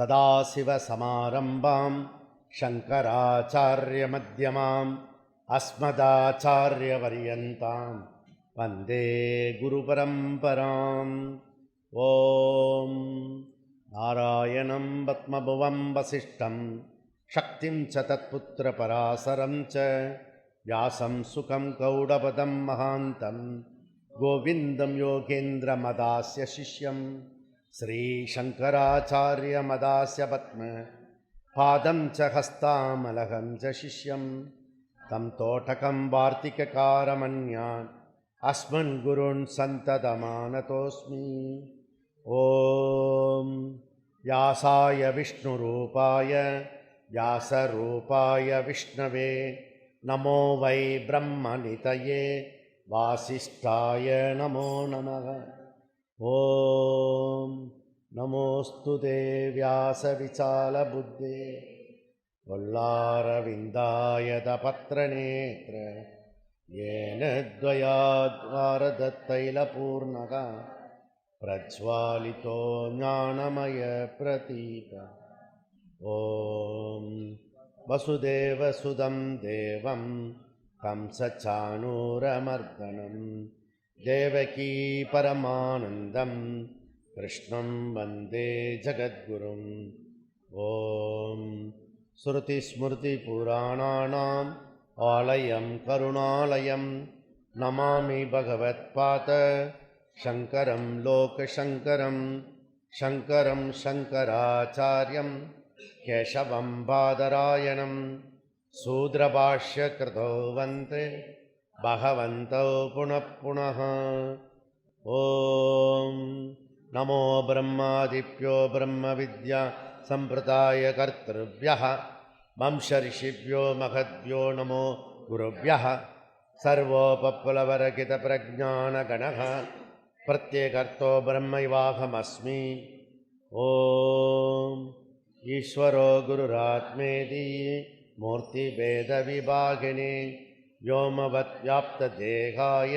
सदाशिवसमारम्भां शङ्कराचार्यमध्यमाम् अस्मदाचार्यपर्यन्तां वन्दे गुरुपरम्पराम्। ॐ नारायणं पद्मभुवं वसिष्ठं शक्तिं च तत्पुत्रपराशरं च व्यासं सुखं गौडपदं महान्तं गोविन्दं योगेन्द्रमदास्य शिष्यं श्रीशङ्कराचार्यमदास्य पद्म पादं च हस्तामलहं च शिष्यं तं तोटकं वार्तिककारमन्यान् अस्मन् गुरून् सन्ततमानतोऽस्मि। ॐ व्यासाय विष्णुरूपाय व्यासरूपाय विष्णवे नमो वै ब्रह्मनितये वासिष्ठाय नमो नमः। ॐ नमोऽस्तु ते व्यासविशालबुद्धे वल्लारविन्दायतपत्रनेत्र येन द्वयाद्वारदत्तैलपूर्णः प्रज्वालितो ज्ञानमयप्रदीप। ॐ वसुदेवसुतं देवं कंसचाणूरमर्दनं देवकी परमानन्दं कृष्णं वन्दे जगद्गुरुम्। ॐ श्रुतिस्मृतिपुराणानाम् आलयं करुणालयं नमामि भगवत्पाद शङ्करं लोकशङ्करं शङ्करं शङ्कराचार्यं केशवं बादरायणं शूद्रभाष्यकृतो वन्दे भगवन्तौ पुनः पुनः। ॐ नमो ब्रह्मादिभ्यो ब्रह्मविद्या सम्प्रदायकर्तृभ्यः वंशऋषिभ्यो महद्भ्यो नमो गुरुभ्यः। सर्वोपप्लवरहितप्रज्ञानगणः प्रत्येकर्तो ब्रह्मैवाहमस्मि। ॐ ईश्वरो गुरुरात्मेति मूर्तिभेदविभागिने व्योमवद्व्याप्तदेहाय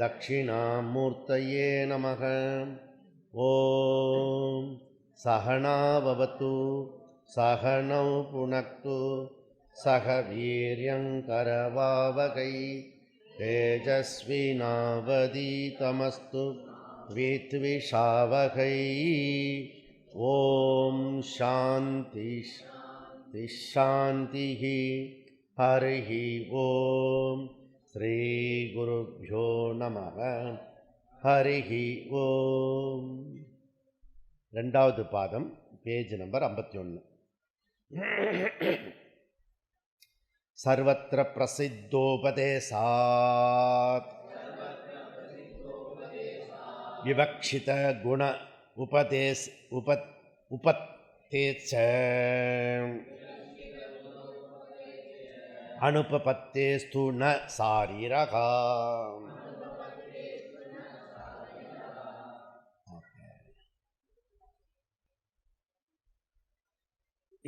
दक्षिणामूर्तये नमः। ॐ सहना भवतु सहनौ पुनक्तु सह वीर्यङ्करवावहै तेजस्विनावधीतमस्तु विद्विषावहै। ॐ शान्ति शान्तिः। हरिः ॐ श्रीगुरुभ्यो नमः। हरिः ॐ। ரெண்டாவது பாதம், பேஜ் நம்பர் 51. सर्वत्र प्रसिद्धोपदेशात् विवक्षित गुण उपत्तेच अनुपपत्तेस्तु न शारीरः।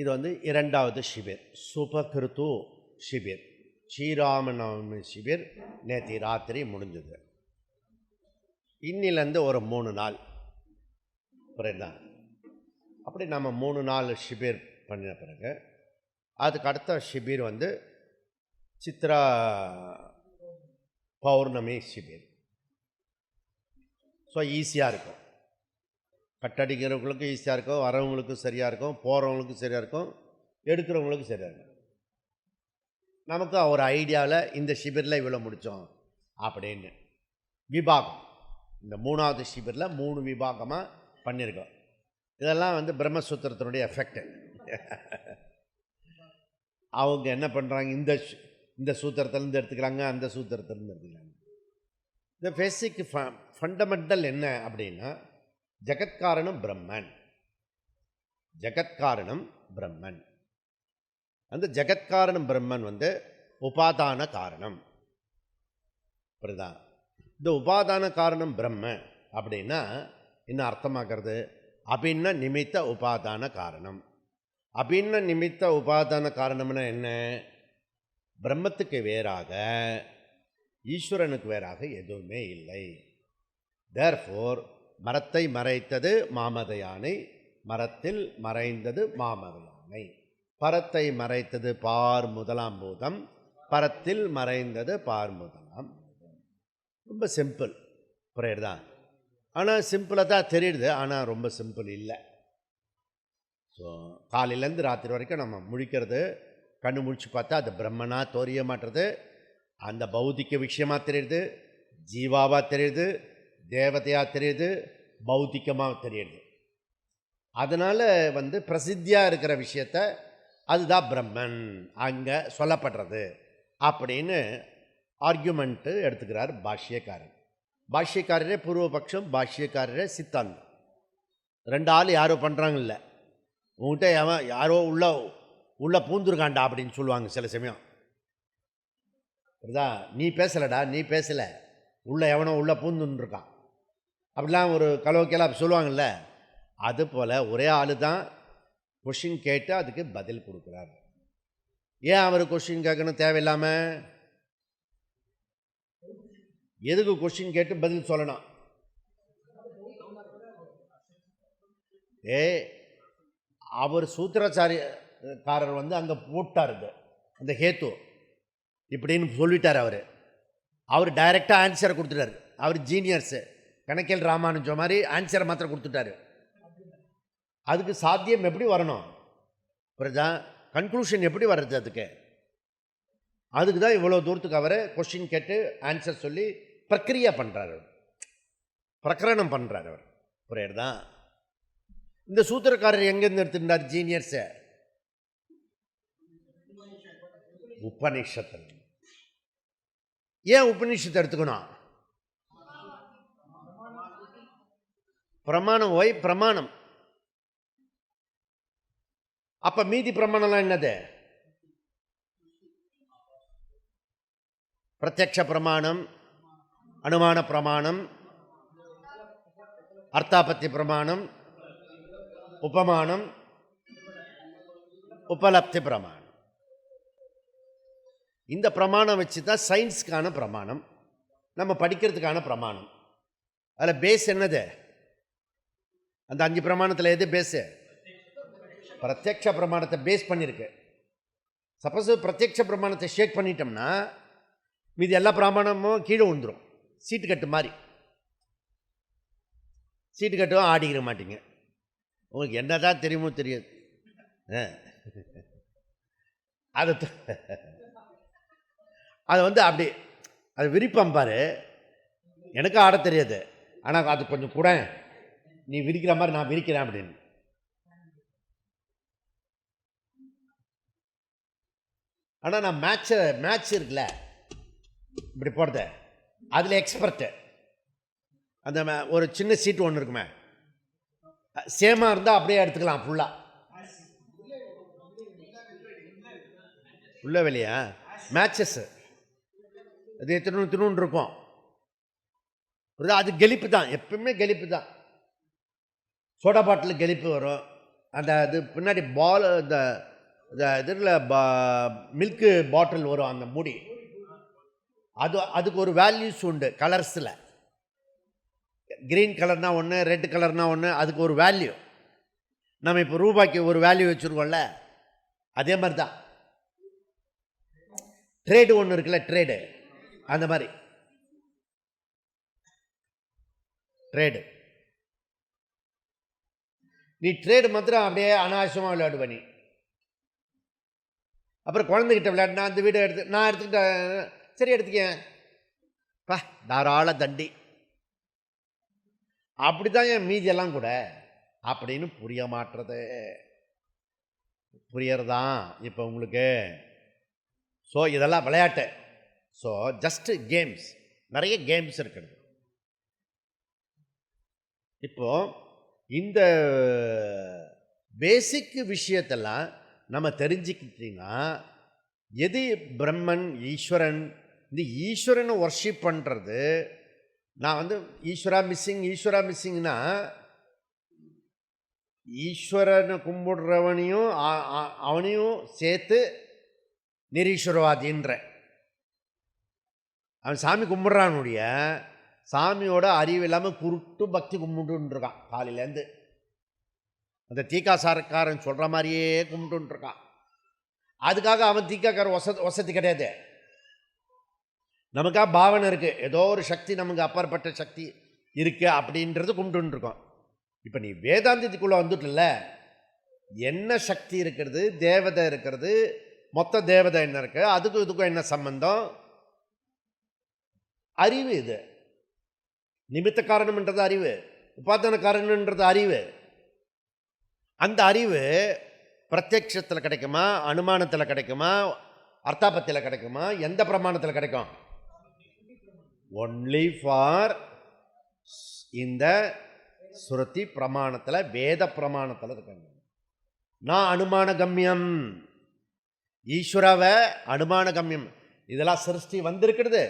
இது இரண்டாவது ஷிபிர், சுபகிருத்து ஷிபிர், ஸ்ரீராமநவமி ஷிபிர் நேற்று ராத்திரி முடிஞ்சது. இன்னிலேருந்து ஒரு 3 நாள் புரியுதா? அப்படி நம்ம 3 நாள் ஷிபிர் பண்ணின பிறகு அதுக்கு அடுத்த ஷிபிர் சித்ரா பௌர்ணமி ஷிபிர். ஸோ ஈஸியாக இருக்கும், கட்டடிக்கிறவங்களுக்கு ஈஸியாக இருக்கும், வரவங்களுக்கு சரியாக இருக்கும், போகிறவங்களுக்கு சரியாக இருக்கும், எடுக்கிறவங்களுக்கு சரியாக இருக்கும். நமக்கு ஒரு ஐடியாவில் இந்த ஷிபிரில் இவ்வளோ முடித்தோம் அப்படின்னு விபாகம். இந்த 3வது ஷிபிரில் 3 விபாகமாக பண்ணியிருக்கோம். இதெல்லாம் பிரம்மசூத்திரத்தினுடைய எஃபெக்ட். அவங்க என்ன பண்ணுறாங்க, இந்த சூத்திரத்திலேருந்து எடுத்துக்கிறாங்க, அந்த சூத்திரத்திலேருந்து எடுத்துக்கிறாங்க. இந்த பேசிக் ஃபண்டமெண்டல் என்ன அப்படின்னா, ஜகத்காரணம் பிரம்மன். ஜகத்காரணம் பிரம்மன். அந்த ஜகத்காரணம் பிரம்மன் உபாதான காரணம். புரியுதா? இந்த உபாதான காரணம் பிரம்ம அப்படின்னா என்ன அர்த்தமாகிறது? அபின்ன நிமித்த உபாதான காரணம். அபின்ன நிமித்த உபாதான காரணம்னா என்ன? பிரம்மத்துக்கு வேறாக ஈஸ்வரனுக்கு வேறாக எதுவுமே இல்லை. தேர்ஃபோர் மரத்தை மறைத்தது மாமத யானை, மரத்தில் மறைந்தது மாமரியானை. பரத்தை மறைத்தது பார் முதலாம் பூதம், பரத்தில் மறைந்தது பார் முதலாம் பூதம். ரொம்ப சிம்பிள், புரியுறதா? ஆனால் சிம்பிளாக தான் தெரியுது, ஆனால் ரொம்ப சிம்பிள் இல்லை. ஸோ காலையிலேருந்து ராத்திரி வரைக்கும் நம்ம முழிக்கிறது, கண்ணு முழிச்சு பார்த்தா அது பிரம்மனாக தோரிய மாட்டுறது, அந்த பௌத்திக விஷயமாக தெரியுது, ஜீவாவாக தெரியுது, தேவதையாக தெரியுது, பௌத்திகமாக தெரியுது. அதனால் பிரசித்தியாக இருக்கிற விஷயத்த அதுதான் பிரம்மன் அங்கே சொல்லப்படுறது அப்படின்னு ஆர்கியூமெண்ட்டு எடுத்துக்கிறார் பாஷ்யக்காரர். பாஷ்யக்காரரே பூர்வபக்ஷம், பாஷ்யக்காரரே சித்தாந்தம். ரெண்டு ஆள் யாரோ பண்ணுறாங்கல்ல, உங்கள்கிட்ட யாரோ உள்ள பூந்துருக்காண்டா அப்படின்னு சொல்லுவாங்க சில சமயம். புரியுதா? நீ பேசலடா, நீ பேசலை, எவனோ உள்ள பூந்துருக்கான் அப்படிலாம் ஒரு கலோக்கியெல்லாம் சொல்லுவாங்கள்ல. அதுபோல் ஒரே ஆள் தான் கொஷின் கேட்டு அதுக்கு பதில் கொடுக்குறார். ஏன் அவர் கொஷின் கேட்கணும் தேவையில்லாமல்? எதுக்கு கொஷின் கேட்டு பதில் சொல்லணும்? அவர் சூத்திராச்சாரியக்காரர் அங்கே போட்டார் அந்த ஹேத்து இப்படின்னு சொல்லிட்டார். அவர் டைரெக்டாக ஆன்சரை கொடுத்துட்டார். அவர் ஜீனியர்ஸு, கணக்கியல் ராமானுஜம் மாதிரி ஆன்சரை மாத்திரம் கொடுத்துட்டாரு. அதுக்கு சாத்தியம் எப்படி வரணும்? புரியுதா? கன்க்ளூஷன் எப்படி வர்றது? அதுக்கு தான் இவ்வளோ தூரத்துக்கு அவர் கொஷின் கேட்டு ஆன்சர் சொல்லி பிரக்கிரியா பண்ணுறாரு, பிரகரணம் பண்ணுறாரு அவர். புரியுறதா? இந்த சூத்திரக்காரர் எங்கேருந்து எடுத்துட்டார் ஜீனியர்ஸை? உபநிஷத்தில். ஏன் உபநிஷத்தை எடுத்துக்கணும்? பிரமாணம். ஒய் பிரமாணம். அப்ப மீதி பிரமாணம்லாம் என்னது? பிரத்யக்ஷ பிரமாணம், அனுமான பிரமாணம், அர்த்தாபத்தி பிரமாணம், உபமானம், உபலப்தி பிரமாணம். இந்த பிரமாணம் வச்சு தான் சயின்ஸுக்கான பிரமாணம், நம்ம படிக்கிறதுக்கான பிரமாணம். அதில் பேஸ் என்னது? அந்த 5 பிரமாணத்தில் எது பேஸு? பிரத்யக்ஷ பிரமாணத்தை பேஸ் பண்ணியிருக்கு. சப்போஸ் பிரத்யக்ஷ பிரமாணத்தை ஷேக் பண்ணிட்டோம்னா மீது எல்லா பிரமாணமும் கீழே விழுந்துடும். சீட்டு கட்டு மாதிரி. சீட்டு கட்டும் ஆடிக்கிற மாட்டீங்க. உங்களுக்கு என்ன தான் தெரியுமோ தெரியாது. அது அப்படி அது விரிப்பம் பாரு. எனக்கு ஆட தெரியாது, ஆனால் அது கொஞ்சம் கூட நீ விரிக்கிற மாதிரி நான் விரிக்கிறேன் அப்படின்னு. ஆனால் நான் மேட்ச் இருக்குல்ல இப்படி போடுறது, அதில் எக்ஸ்பர்ட்டு. அந்த ஒரு சின்ன சீட்டு ஒன்று இருக்குமே, சேமாக இருந்தால் அப்படியே எடுத்துக்கலாம் ஃபுல்லாக. உள்ள வெளியா மேட்சஸ்ஸு அது திருநூறு இருக்கும். அது கெலிப்பு தான், எப்பவுமே கெலிப்பு தான். சோடா பாட்டில் கெலிப்பு வரும். அந்த இது பின்னாடி பால், இந்த இதில் மில்க்கு பாட்டில் வரும், அந்த மூடி. அதுக்கு ஒரு வேல்யூஸ் உண்டு கலர்ஸில். க்ரீன் கலர்னா ஒன்று, ரெட் கலர்னா ஒன்று, அதுக்கு ஒரு வேல்யூ. நம்ம இப்போ ரூபாய்க்கு ஒரு வேல்யூ வச்சுருக்கோம்ல, அதே மாதிரி தான் ட்ரேடு ஒன்று இருக்குல்ல, ட்ரேடு. அந்த மாதிரி ட்ரேடு. நீ ட்ரேடு மாத்திரம் அப்படியே அனாவசியமாக விளையாடுவ நீ. அப்புறம் குழந்தைகிட்ட விளையாடினா அந்த வீடை நான் எடுத்துக்கிட்டேன், சரி எடுத்துக்கேன் பா, தாராள தண்டி. அப்படிதான் என் மீதியெல்லாம் கூட அப்படின்னு புரிய மாட்டுறது. புரியறதான் இப்போ உங்களுக்கு? ஸோ இதெல்லாம் விளையாட்டு. ஸோ ஜஸ்ட் கேம்ஸ், நிறைய கேம்ஸ் இருக்குது. இப்போ இந்த பேசிக் விஷயத்தெல்லாம் நம்ம தெரிஞ்சுக்கிட்டீங்கன்னா, எது பிரம்மன் ஈஸ்வரன், இந்த ஈஸ்வரனை ஒர்ஷிப் பண்ணுறது. நான் ஈஸ்வரா மிஸ்ஸிங்னா ஈஸ்வரனை கும்பிடுறவனையும் அவனையும் சேர்த்து நிரீஸ்வரவாதின்ற. அவன் சாமி கும்பிட்றானுடைய சாமியோட அறிவு இல்லாமல் குருட்டு பக்தி கும்பிட்டுருக்கான் காலையிலேருந்து. அந்த தீக்காசாரக்காரன் சொல்கிற மாதிரியே கும்பிட்டுருக்கான். அதுக்காக அவன் தீக்காக்காரன் வசதி கிடையாது. நமக்காக பாவனை இருக்குது, ஏதோ ஒரு சக்தி நமக்கு அப்பாற்பட்ட சக்தி இருக்குது அப்படின்றது கும்பிட்டுருக்கோம். இப்போ நீ வேதாந்தத்துக்குள்ளே வந்துட்டுல, என்ன சக்தி இருக்கிறது, தேவதை இருக்கிறது, மொத்த தேவதை என்ன இருக்குது, அதுக்கும் இதுக்கும் என்ன சம்பந்தம்? அறிவு. இது நிமித்த காரணம்ன்றது அறிவு, உபாதான காரணம்ன்றது அறிவு. அந்த அறிவு பிரத்யக்ஷத்தில் கிடைக்குமா, அனுமானத்தில் கிடைக்குமா, அர்த்தாபத்தில் கிடைக்குமா, எந்த பிரமாணத்தில் கிடைக்கும்? ஒன்லி ஃபார் இந்த சுருதி பிரமாணத்தில், வேத பிரமாணத்தில் இருக்காங்க. நான் அனுமான கம்யம், ஈஸ்வராவை அனுமான கம்யம். இதெல்லாம் சிருஷ்டி வந்திருக்கிறது,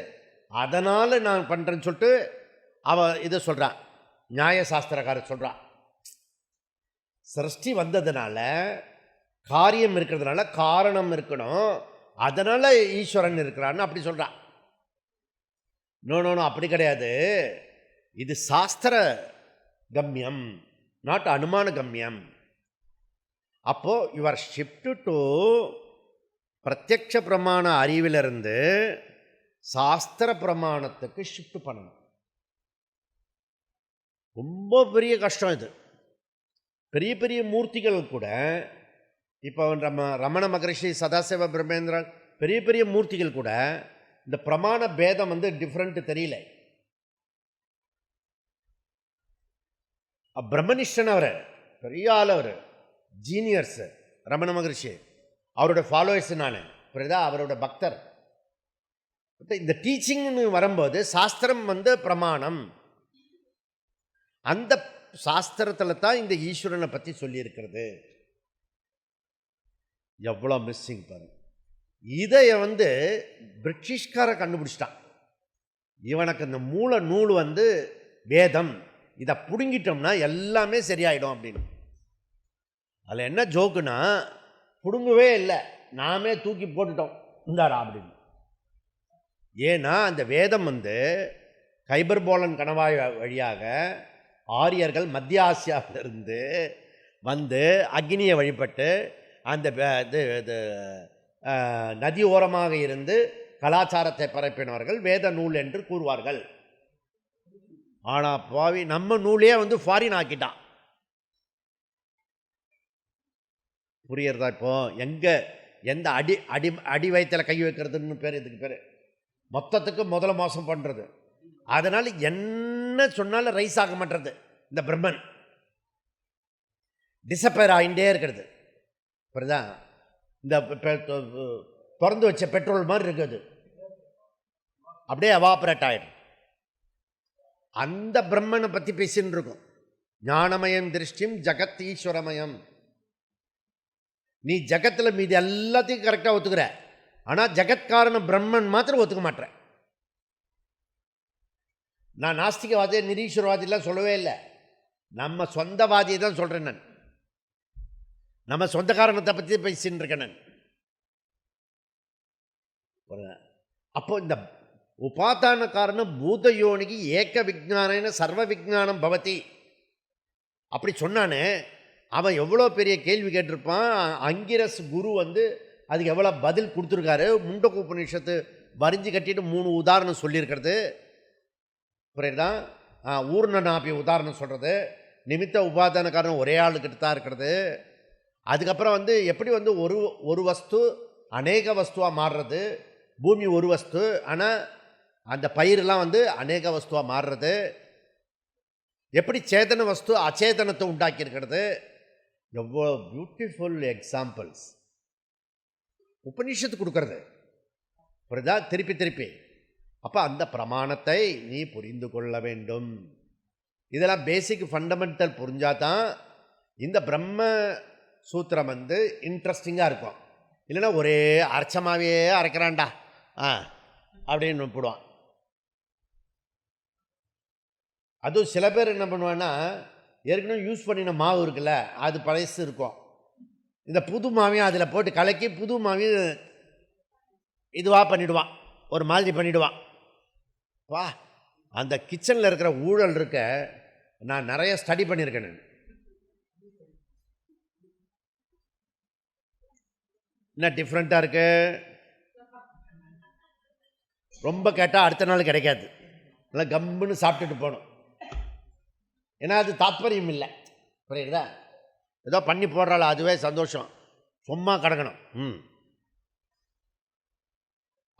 அதனால் நான் பண்ணுறேன்னு சொல்லிட்டு அவன் இதை சொல்கிறான், நியாயசாஸ்திரக்காரர் சொல்கிறான். சிருஷ்டி வந்ததுனால, காரியம் இருக்கிறதுனால காரணம் இருக்கணும், அதனால் ஈஸ்வரன் இருக்கிறான்னு அப்படி சொல்கிறான். நோ, அப்படி கிடையாது. இது சாஸ்திர கம்யம், நாட் அனுமான கம்யம். அப்போ யூ ஆர் ஷிஃப்ட் டு பிரத்யக்ஷ பிரமாண அறிவிலிருந்து சாஸ்திர பிரமாணத்துக்கு ஷிஃப்ட் பண்ணணும். ரொம்ப பெரிய கஷ்டம் இது. பெரிய பெரிய மூர்த்திகள் கூட, இப்போ ரமண மகரிஷி, சதாசிவ பிரம்மேந்திரன், பெரிய பெரிய மூர்த்திகள் கூட இந்த பிரமாண பேதம் டிஃப்ரெண்ட் தெரியல. பிரம்மனிஷ்டன் அவர், பெரிய ஆள், அவர் ஜீனியர்ஸ். ரமண மகரிஷி அவரோட ஃபாலோவர்ஸ் நான், புரியுதா, அவரோட பக்தர். இந்த டீச்சிங்னு வரும்போது சாஸ்திரம் பிரமாணம், அந்த சாஸ்திரத்தில் தான் இந்த ஈஸ்வரனை பற்றி சொல்லியிருக்கிறது. எவ்வளோ மிஸ்ஸிங் பாருங்க. இதை பிரிட்டிஷ்கார கண்டுபிடிச்சிட்டான். இவனுக்கு இந்த மூல நூல் வேதம், இதை பிடுங்கிட்டோம்னா எல்லாமே சரியாயிடும் அப்படின்னு. அதில் என்ன ஜோக்குன்னா, பிடுங்கவே இல்லை, நாமே தூக்கி போட்டுட்டோம் இந்தாரா அப்படின்னு. ஏன்னா அந்த வேதம் கைபர் போலன் கணவாய் வழியாக ஆரியர்கள் மத்திய ஆசியாவிலிருந்து அக்னியை வழிபட்டு அந்த நதி ஓரமாக இருந்து கலாச்சாரத்தை பரப்பினவர்கள் வேத நூல் என்று கூறுவார்கள். ஆனால் பாவி நம்ம நூலே ஃபாரின் ஆக்கிட்டான். புரியுறதா? இப்போ எந்த அடி வயத்தில் கை வைக்கிறதுன்னு பேர், இதுக்கு பேர் மொத்தத்துக்கு முதல்ல மோசம் பண்ணுறது. அதனால் என்ன சொன்னாலும் ரைஸ் ஆக மாட்டுறது. இந்த பிரம்மன் டிசப்பேர் ஆகிட்டே இருக்கிறது. புரியுதா? இந்த திறந்து வச்ச பெட்ரோல் மாதிரி இருக்குது, அப்படியே எவாபரேட் ஆகிடும். அந்த பிரம்மனை பற்றி பேசின்னு இருக்கும். ஞானமயம் திருஷ்டியும் ஜகத் ஈஸ்வரமயம். நீ ஜகத்தில் மீது எல்லாத்தையும் கரெக்டாக ஒத்துக்கிற, ஆனால் ஜகத்காரண பிரம்மன் மாத்திரம் ஒத்துக்க மாட்டேன். நான் நாஸ்திகவாதி நிரீஸ்வரவாதிலாம் சொல்லவே இல்லை, நம்ம சொந்தவாதியை தான் சொல்கிறேன். நான் நம்ம சொந்த காரணத்தை பற்றி பேசின்னு இருக்கேன் நான். அப்போ இந்த உபாதான காரணம் பூதயோனிக்கு ஏக விஜான சர்வ விஜானம் பவதி அப்படி சொன்னானே, அவன் எவ்வளோ பெரிய கேள்வி கேட்டிருப்பான். அங்கிரஸ் குரு அதுக்கு எவ்வளோ பதில் கொடுத்துருக்காரு. முண்டக உபநிஷத்து வரிஞ்சு கட்டிட்டு 3 உதாரணம் சொல்லியிருக்கிறது. புரியுதா? ஊர்ணநாபி உதாரணம் சொல்கிறது, நிமித்த உபாதான காரணம் ஒரே ஆளுக்கிட்ட தான் இருக்கிறது. அதுக்கப்புறம் எப்படி ஒரு வஸ்து அநேக வஸ்துவாக மாறுறது, பூமி ஒரு வஸ்து, ஆனால் அந்த பயிரெலாம் அநேக வஸ்துவாக மாறுறது, எப்படி சேதன வஸ்து அச்சேதனத்தை உண்டாக்கியிருக்கிறது. எவ்வளோ பியூட்டிஃபுல் எக்ஸாம்பிள்ஸ் உபநிஷத்து கொடுக்கறது. புரியுதா? திருப்பி திருப்பி. அப்போ அந்த பிரமாணத்தை நீ புரிந்து கொள்ள வேண்டும். இதெல்லாம் பேசிக் ஃபண்டமெண்டல் புரிஞ்சாதான் இந்த பிரம்ம சூத்திரம் இன்ட்ரெஸ்டிங்காக இருக்கும். இல்லைன்னா ஒரே அரைச்சமாவே அரைக்கிறான்டா அப்படின்னு போடுவான். அதுவும் சில பேர் என்ன பண்ணுவான்னா, ஏற்கனவே யூஸ் பண்ணின மாவு இருக்குல்ல, அது பழசு இருக்கும், இந்த புது மாவையும் அதில் போட்டு கலக்கி புது மாவையும் இதுவாக பண்ணிவிடுவான், ஒரு மாதிரி பண்ணிவிடுவான். வா, அந்த கிச்சனில் இருக்கிற ஊழல் இருக்க நான் நிறைய ஸ்டடி பண்ணியிருக்கேன். நான் என்ன டிஃப்ரெண்ட்டாக இருக்கு? ரொம்ப கேட்டால் அடுத்த நாள் கிடைக்காது, நல்லா கம்முன்னு சாப்பிட்டுட்டு போகணும். ஏன்னா அது தாத்பரியம் இல்லை, புரியுதா? ஏதோ பண்ணி போடுறாள் அதுவே சந்தோஷம், சும்மா கிடக்கணும்.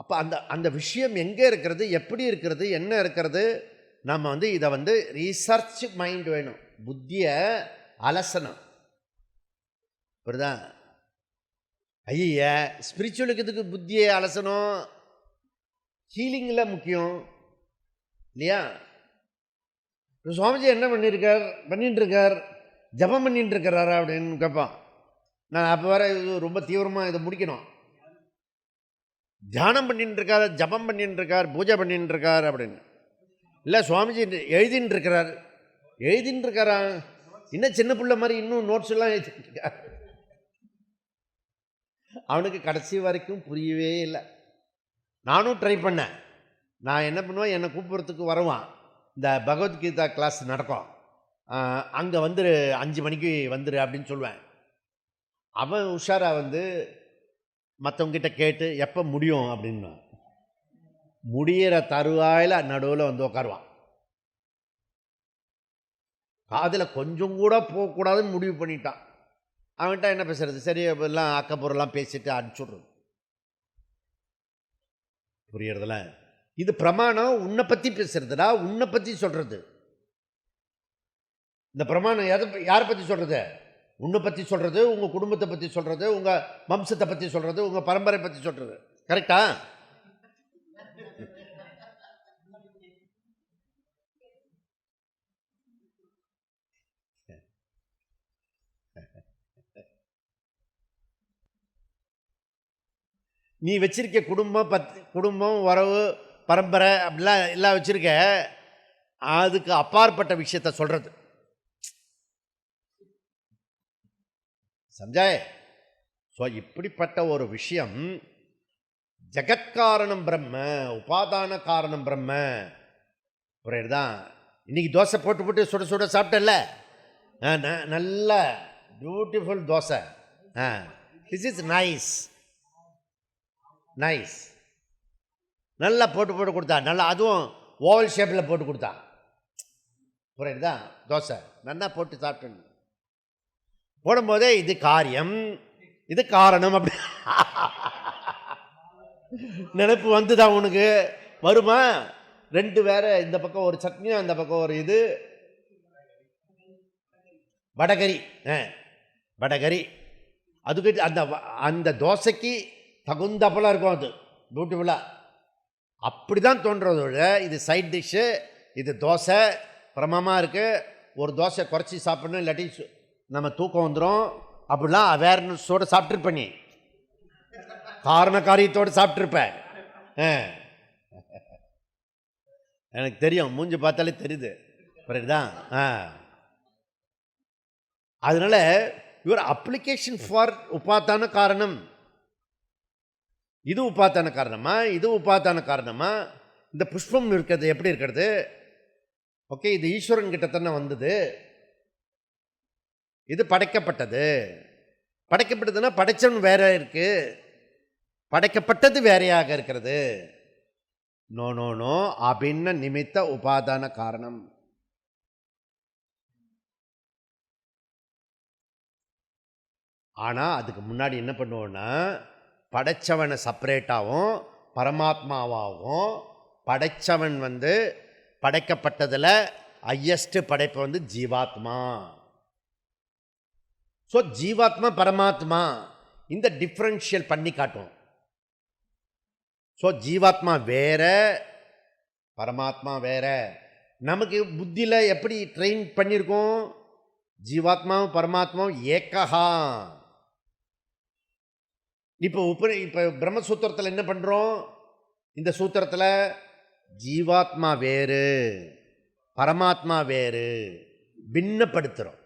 அப்போ அந்த அந்த விஷயம் எங்கே இருக்கிறது, எப்படி இருக்கிறது, என்ன இருக்கிறது? நம்ம இதை ரீசர்ச் மைண்ட் வேணும், புத்தியை அலசனம், புரியுதா? ஐய ஸ்பிரிச்சுவலுக்கு இதுக்கு புத்தியை அலசனம், ஹீலிங்கில் முக்கியம் இல்லையா? சுவாமிஜி என்ன பண்ணிட்டு இருக்கார், ஜபம் பண்ணிட்டு இருக்கிறாரா அப்படின்னு கேட்பான். நான் அப்போ வர இது ரொம்ப தீவிரமாக இதை முடிக்கணும். தியானம் பண்ணிட்டு இருக்கார், ஜபம் பண்ணிட்டு இருக்கார், பூஜை பண்ணிட்டு இருக்கார் அப்படின்னு இல்லை. சுவாமிஜி எழுதின்னு இருக்காரா? இன்னும் சின்ன பிள்ளை மாதிரி இன்னும் நோட்ஸ் எல்லாம் எழுதிட்டு இருக்கார். அவனுக்கு கடைசி வரைக்கும் புரியவே இல்லை. நானும் ட்ரை பண்ணேன். நான் என்ன பண்ணுவேன், என்னை கூப்பிட்றதுக்கு வருவான், இந்த பகவத்கீதா கிளாஸ் நடக்கும், அங்கே 5 மணிக்கு வந்துரு அப்படின்னு சொல்லுவேன். அவன் உஷாராக மற்றவங்கிட்ட கேட்டு எப்போ முடியும் அப்படின்னு முடிகிற தருவாயில் நடுவில் உட்காருவான். காதில் கொஞ்சம் கூட போகக்கூடாதுன்னு முடிவு பண்ணிட்டான். அவன்கிட்ட என்ன பேசுறது, சரி எல்லாம் அக்கப்பொருள்லாம் பேசிட்டு அனுப்பிச்சுட்றது, புரியறதுல? இது பிரமாணம் உன்னை பற்றி பேசுறதுடா, உன்னை பற்றி சொல்கிறது. இந்த பிரமாணம் யாரை பற்றி சொல்கிறது? உன்னை பற்றி சொல்கிறது, உங்கள் குடும்பத்தை பற்றி சொல்கிறது, உங்கள் வம்சத்தை பற்றி சொல்கிறது, உங்கள் பரம்பரை பற்றி சொல்கிறது. கரெக்டா? நீ வச்சிருக்க குடும்பம் உறவு பரம்பரை அப்படிலாம் எல்லாம் வச்சிருக்க, அதுக்கு அப்பாற்பட்ட விஷயத்த சொல்றது. சம்ஜாய்? ஸோ இப்படிப்பட்ட ஒரு விஷயம், ஜகத்காரணம் பிரம்ம, உபாதான காரணம் பிரம்ம, புரியுதுதான்? இன்னைக்கு தோசை போட்டு சுட சுட சாப்பிட்டல, நல்ல beautiful dosa. This is nice, நல்லா போட்டு கொடுத்தா, நல்லா அதுவும் ஓவல் ஷேப்பில் போட்டு கொடுத்தா, புரியுதா? தோசை நல்லா போட்டு சாப்பிட்டு போடும்போதே இது காரியம், இது காரணம் அப்படி நினைப்பு வந்துதான் உனக்கு வருமா? 2 வேற, இந்த பக்கம் ஒரு சட்னியும் அந்த பக்கம் ஒரு இது வடகரி. அதுக்கு அந்த தோசைக்கு தகுந்தப்பெல்லாம் இருக்கும், அது பியூட்டிஃபுல்லாக அப்படி தான் தோன்றதோட, இது சைட் டிஷ்ஷு, இது தோசை பிரமமாக இருக்குது. ஒரு தோசை குறைச்சி சாப்பிடணும், இல்லாட்டி நம்ம தூக்கம் வந்துடும். அப்படிலாம் அவேர்னஸோடு சாப்பிட்ருப்பேன், நீ காரண காரியத்தோடு சாப்பிட்ருப்பேன். எனக்கு தெரியும், மூஞ்சி பார்த்தாலே தெரியுது, புரியுதா? அதனால யுவர் அப்ளிகேஷன் ஃபார் உபாத்தான காரணம், இது உபாத்தான காரணமா, இது உபாத்தான காரணமா? இந்த புஷ்பம் இருக்கிறது எப்படி இருக்கிறது? ஓகே, இது ஈஸ்வரன் கிட்ட தானே வந்தது, இது படைக்கப்பட்டதுன்னா படைச்சவன் வேற இருக்கு, படைக்கப்பட்டது வேறையாக இருக்கிறது. நோ அபின்ன நிமித்த உபாதான காரணம். ஆனால் அதுக்கு முன்னாடி என்ன பண்ணுவோன்னா, படைச்சவனை செப்பரேட்டாகவும் பரமாத்மாவாகவும், படைச்சவன் படைக்கப்பட்டதில் ஹையஸ்ட் படைப்பு ஜீவாத்மா. ஸோ ஜீவாத்மா பரமாத்மா இந்த டிஃப்ரென்ஷியல் பண்ணி காட்டும். ஸோ ஜீவாத்மா வேற, பரமாத்மா வேற. நமக்கு புத்தியில் எப்படி ட்ரெயின் பண்ணியிருக்கோம், ஜீவாத்மாவும் பரமாத்மாவும் ஏக்கஹா. இப்போ பிரம்மசூத்திரத்தில் என்ன பண்ணுறோம், இந்த சூத்திரத்தில் ஜீவாத்மா வேறு பரமாத்மா வேறு பின்னப்படுத்துகிறோம்.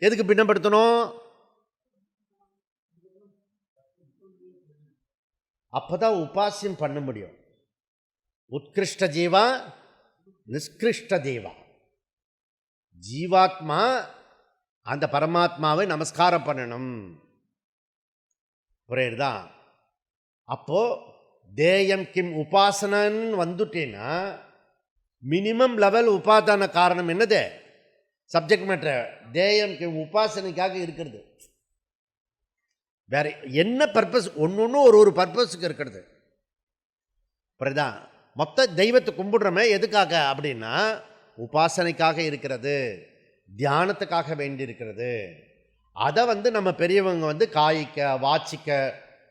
எதுக்கு பின்னப்படுத்தணும்? அப்பதான் உபாசியம் பண்ண முடியும். உத்கிருஷ்ட ஜீவா, நிஷ்கிருஷ்ட ஜீவா. ஜீவாத்மா அந்த பரமாத்மாவை நமஸ்காரம் பண்ணணும். புரியுதா? அப்போ தேயம் கிம் உபாசனன்னு வந்துட்டேன்னா மினிமம் லெவல் உபாதான காரணம் என்னது? Subject matter. தேயம் கிம் உபாசனைக்காக இருக்கிறது. வேற என்ன பர்பஸ்? ஒன்று ஒரு பர்பஸுக்கு இருக்கிறது. புரியுதா? மொத்த தெய்வத்தை கும்பிடுறோமே எதுக்காக அப்படின்னா உபாசனைக்காக இருக்கிறது, தியானத்துக்காக வேண்டி இருக்கிறது. அதை நம்ம பெரியவங்க காய்க்க வாச்சிக்க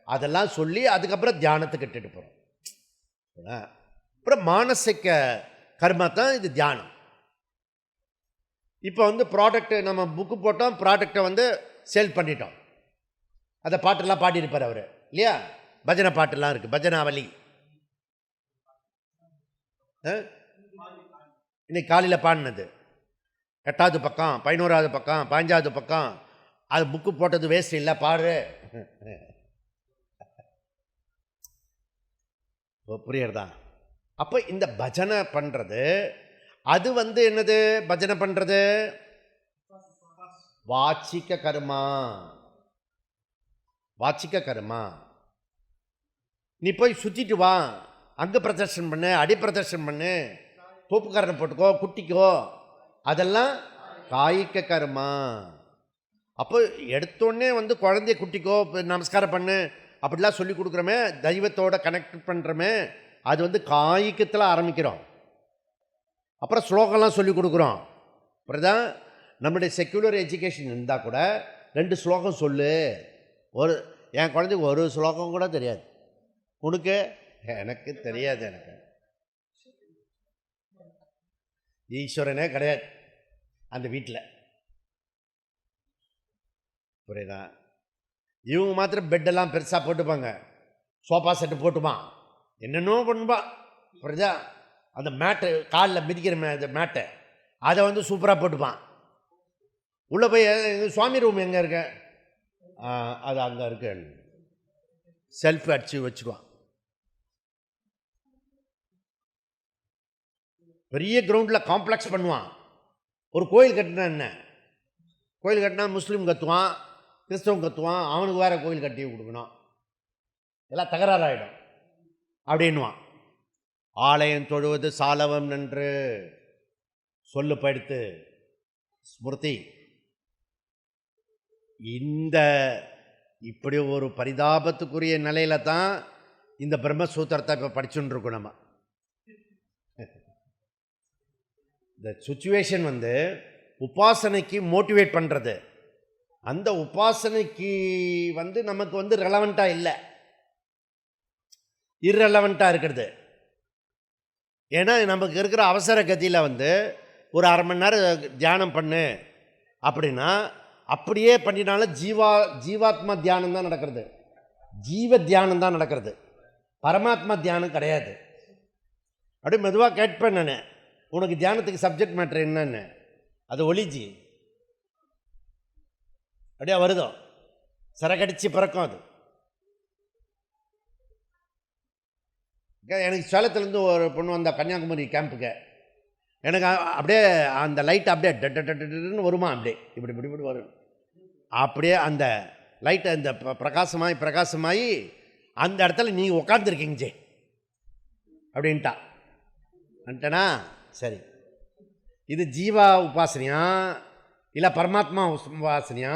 அதெல்லாம் சொல்லி அதுக்கப்புறம் தியானத்துக்கு இட்டுட்டு போகிறோம். அப்புறம் மானசிக கர்மா தான் இது தியானம். இப்போ ப்ராடக்ட் நம்ம புக்கு போட்டோம், ப்ராடக்டை சேல் பண்ணிட்டோம். அதை பாட்டெல்லாம் பாடியிருப்பார் அவர் இல்லையா? பஜனை பாட்டெல்லாம் இருக்குது, பஜனாவலி. இன்னைக்கு காலையில் பாடினது 8வது பக்கம், 11வது பக்கம், 15வது பக்கம். அது புக்கு போட்டது வேஸ்ட் இல்லை, பாடு. புரியுறதா? அப்போ இந்த பஜனை பண்ணுறது அது என்னது? பஜனை பண்ணுறது வாச்சிக்க கர்மா. வாச்சிக்க கர்மா. நீ போய் சுற்றிட்டு வா, அங்கே பிரதர்ஷனம் பண்ணு, அடி பிரதர்ஷனம் பண்ணு, தோப்புக்காரனை போட்டுக்கோ, குட்டிக்கோ, அதெல்லாம் காய்க்க கர்மா. அப்போ எடுத்தோடனே குழந்தைய குட்டிக்கோ நமஸ்காரம் பண்ணு அப்படிலாம் சொல்லி கொடுக்குறோமே, தெய்வத்தோட கனெக்ட் பண்ணுறோமே, அது காய்க்கத்தில் ஆரம்பிக்கிறோம். அப்புறம் ஸ்லோகம்லாம் சொல்லி கொடுக்குறோம். அப்புறம் நம்மளுடைய செக்யூலர் எஜுகேஷன் இருந்தால் கூட 2 ஸ்லோகம் சொல்லு. என் குழந்தைக்கு ஒரு ஸ்லோகம் கூட தெரியாது. உனக்கு? எனக்கு தெரியாது. எனக்கு ஈஸ்வரனே கிடையாது அந்த வீட்டில். புரியுதா? இவங்க மாத்திரம் பெட்டெல்லாம் பெருசாக போட்டுப்பாங்க, சோஃபா செட்டு போட்டுப்பான், என்னென்னோ பண்ணுவா. புரியுதா? அந்த மேட்டை காலில் மிதிக்கிற அந்த மேட்டை அதை சூப்பராக போட்டுப்பான். உள்ளே போய் சுவாமி ரூம் எங்கே இருக்க? அது அங்கே இருக்கு, செல்ஃப் அடிச்சு வச்சுக்குவான். பெரிய கிரவுண்டில் காம்ப்ளெக்ஸ் பண்ணுவான். ஒரு கோயில் கட்டினா என்ன? கோயில் கட்டினா முஸ்லீம் கத்துவான், கிறிஸ்தவன் கத்துவான், அவனுக்கு வேறு கோயில் கட்டி கொடுக்கணும், எல்லாம் தகராறாயிடும் அப்படின்வான். ஆலயம் தொழுவது சாலவம் நன்று சொல்லு படுத்து ஸ்மிருதி. இந்த இப்படி ஒரு பரிதாபத்துக்குரிய நிலையில தான் இந்த பிரம்மசூத்திரத்தை இப்போ படிச்சுட்டு இருக்கோம். நம்ம இந்த சுச்சுவேஷன் உபாசனைக்கு மோட்டிவேட் பண்ணுறது, அந்த உபாசனைக்கு நமக்கு ரெலவெண்ட்டாக இல்லை, இர்ரெலவெண்ட்டாக இருக்கிறது. ஏன்னா நமக்கு இருக்கிற அவசர கதியில் ஒரு 1/2 மணி நேரம் தியானம் பண்ணு அப்படின்னா அப்படியே பண்ணினாலும் ஜீவாத்மா தியானம் தான் நடக்கிறது, ஜீவ தியானம் தான் நடக்கிறது, பரமாத்மா தியானம் கிடையாது. அப்படியே மெதுவாக கேட்பேன் நான், உனக்கு தியானத்துக்கு சப்ஜெக்ட் மேட்ரு என்னன்னு? அது ஒளிஜி அப்படியே வருதோ, சரக்கடிச்சு பிறக்கும் அது. எனக்கு சேலத்துலேருந்து ஒரு பொண்ணு வந்தா கன்னியாகுமரி கேம்புக்கு. எனக்கு அப்படியே அந்த லைட் அப்படியே டன்னு வருமா, அப்படியே இப்படி இப்படி இப்படி வரும். அப்படியே அந்த லைட்டை இந்த பிரகாசமாகி அந்த இடத்துல நீங்கள் உட்காந்துருக்கீங்க ஜே அப்படின்ட்டா. வந்துட்டனா சரி, இது ஜீவா உபாசனையா இல்லை பரமாத்மா உபாசனையா,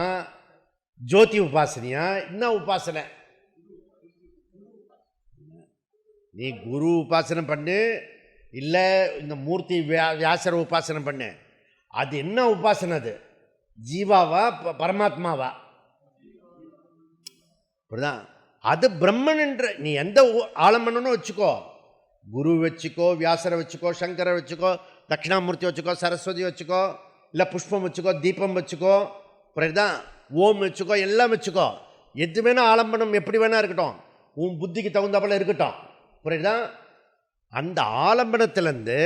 ஜோதி உபாசனையா, என்ன உபாசனை? நீ குரு உபாசனை பண்ணு, இல்லை இந்த மூர்த்தி வியாசர உபாசனை பண்ணு. அது என்ன உபாசனை? அது ஜீவாவா பரமாத்மாவா? அப்படிதான். அது பிரம்மன் என்ற நீ எந்த ஆலம்பனன்னு வச்சுக்கோ, குரு வச்சுக்கோ, வியாசரை வச்சுக்கோ, சங்கரை வச்சுக்கோ, தட்சிணாமூர்த்தி வச்சுக்கோ, சரஸ்வதி வச்சுக்கோ, இல்லை புஷ்பம் வச்சுக்கோ, தீபம் வச்சுக்கோ, புரியுதுதான், ஓம் வச்சுக்கோ, எல்லாம் வச்சுக்கோ. எது வேணா ஆலம்பனம் எப்படி வேணா இருக்கட்டும், உன் புத்திக்கு தகுந்தப்பல இருக்கட்டும். புரியுதா? அந்த ஆலம்பனத்திலேருந்து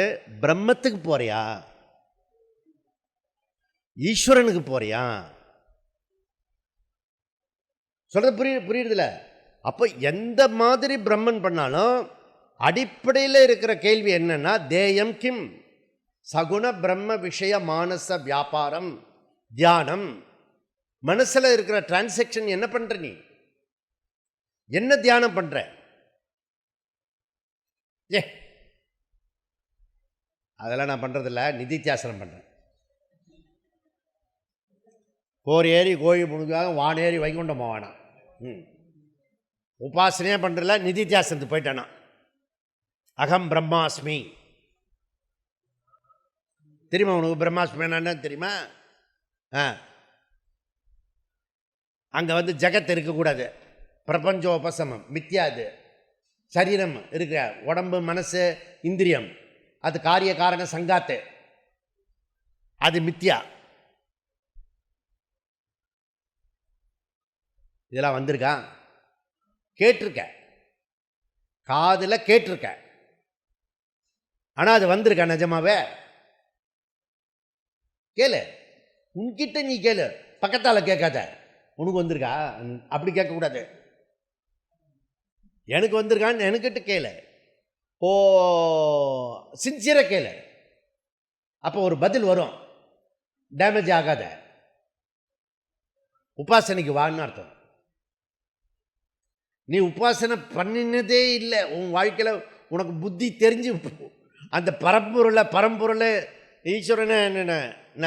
பிரம்மத்துக்கு போறியா, ஈஸ்வரனுக்கு போறியா? சொல்றது புரியுதுல? அப்போ எந்த மாதிரி பிரம்மன் பண்ணாலும் அடிப்படையில் இருக்கிற கேள்வி என்னன்னா, தேயம் கிம் சகுண பிரம்ம விஷய மானச வியாபாரம் தியானம். மனசில் இருக்கிற டிரான்சாக்ஷன் என்ன பண்ற நீ? என்ன தியானம் பண்ற? ஏ அதெல்லாம் நான் பண்றதில்ல, நிதித்தியாசனம் பண்றேன். கோர் ஏறி கோழி முழுக்காக வானேறி வைகுண்டம் போவானா. உபாசனையே பண்றதில்ல, நிதித்தியாசனத்துக்கு போயிட்டானா. அகம் பிரம்மாஸ்மி. தெரியுமா உனக்கு பிரம்மாஸ்மி என்ன தெரியுமா? அங்கே வந்து ஜெகத் இருக்கக்கூடாது, பிரபஞ்சோபசமம் மித்யாது. சரீரம் இருக்கிற உடம்பு மனசு இந்திரியம் அது காரிய காரண சங்காத்து, அது மித்யா. இதெல்லாம் வந்திருக்கா? கேட்டிருக்க, காதில் கேட்டிருக்க, ஆனால் அது வந்திருக்கா நிஜமாவே? கேளு, உன்கிட்ட நீ கேளு, பக்கத்தால் கேட்காத. உனக்கு வந்திருக்கா? அப்படி கேட்கக்கூடாது. எனக்கு வந்திருக்கான்னு எனக்கிட்ட கேளு. ஓ சின்சியராக கேளு, அப்போ ஒரு பதில் வரும், டேமேஜ் ஆகாத. உபாசனைக்கு வான்னு அர்த்தம். நீ உபாசனை பண்ணினதே இல்லை உன் வாழ்க்கையில், உனக்கு புத்தி தெரிஞ்சு அந்த பரம்பொருளை ஈஸ்வரனை என்ன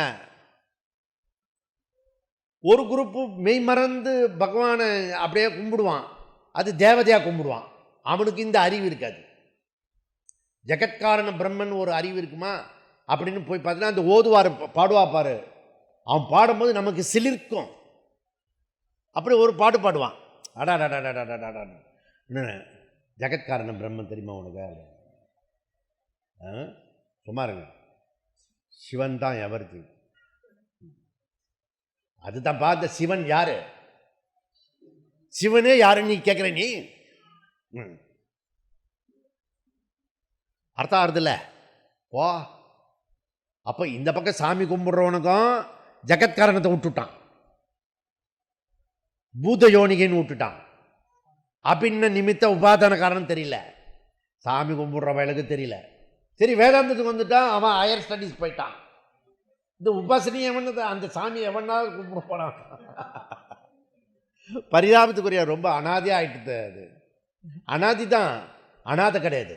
ஒரு குரூப்பு மெய் மறந்து பகவானை அப்படியே கும்பிடுவான், அது தேவதையாக கும்பிடுவான். அவனுக்கு இந்த அறிவு இருக்காது. ஜெகத்காரண பிரம்மன் ஒரு அறிவு இருக்குமா அப்படின்னு போய் பார்த்தீங்கன்னா, அந்த ஓதுவார் பாடுவா பாரு, அவன் பாடும்போது நமக்கு சிலிர்க்கும். அப்படி ஒரு பாட்டு பாடுவான், அடாடாடாடாடாடாடா. ஜெகத்காரண பிரம்மன் தெரியுமா உனக்கு? சும்மா இருங்க, சிவன் தான் எவர்த்தி. அதுதான் பார்த்த சிவன் யாரு? சிவனே யாருன்னு நீ கேட்குற? நீ அர்த்தம் ஆறுதில்ல போ. அப்போ இந்த பக்கம் சாமி கும்பிட்றவனுக்கும் ஜெகத்காரணத்தை விட்டுட்டான், பூத யோனிகைன்னு விட்டுட்டான். அபின்ன நிமித்த உபாதான காரணம் தெரியல, சாமி கும்பிட்ற வயலுக்கு தெரியல. சரி, வேதாந்தத்துக்கு வந்துட்டான், அவன் ஹையர் ஸ்டடீஸ் போயிட்டான். இந்த உபாசனை எவனது, அந்த சாமி எவனாவது கும்பிட போனான். பரிதாபத்துக்குரிய ரொம்ப அனாதியாக ஆயிட்டு. அது அனாதி தான், அனாதை கிடையாது.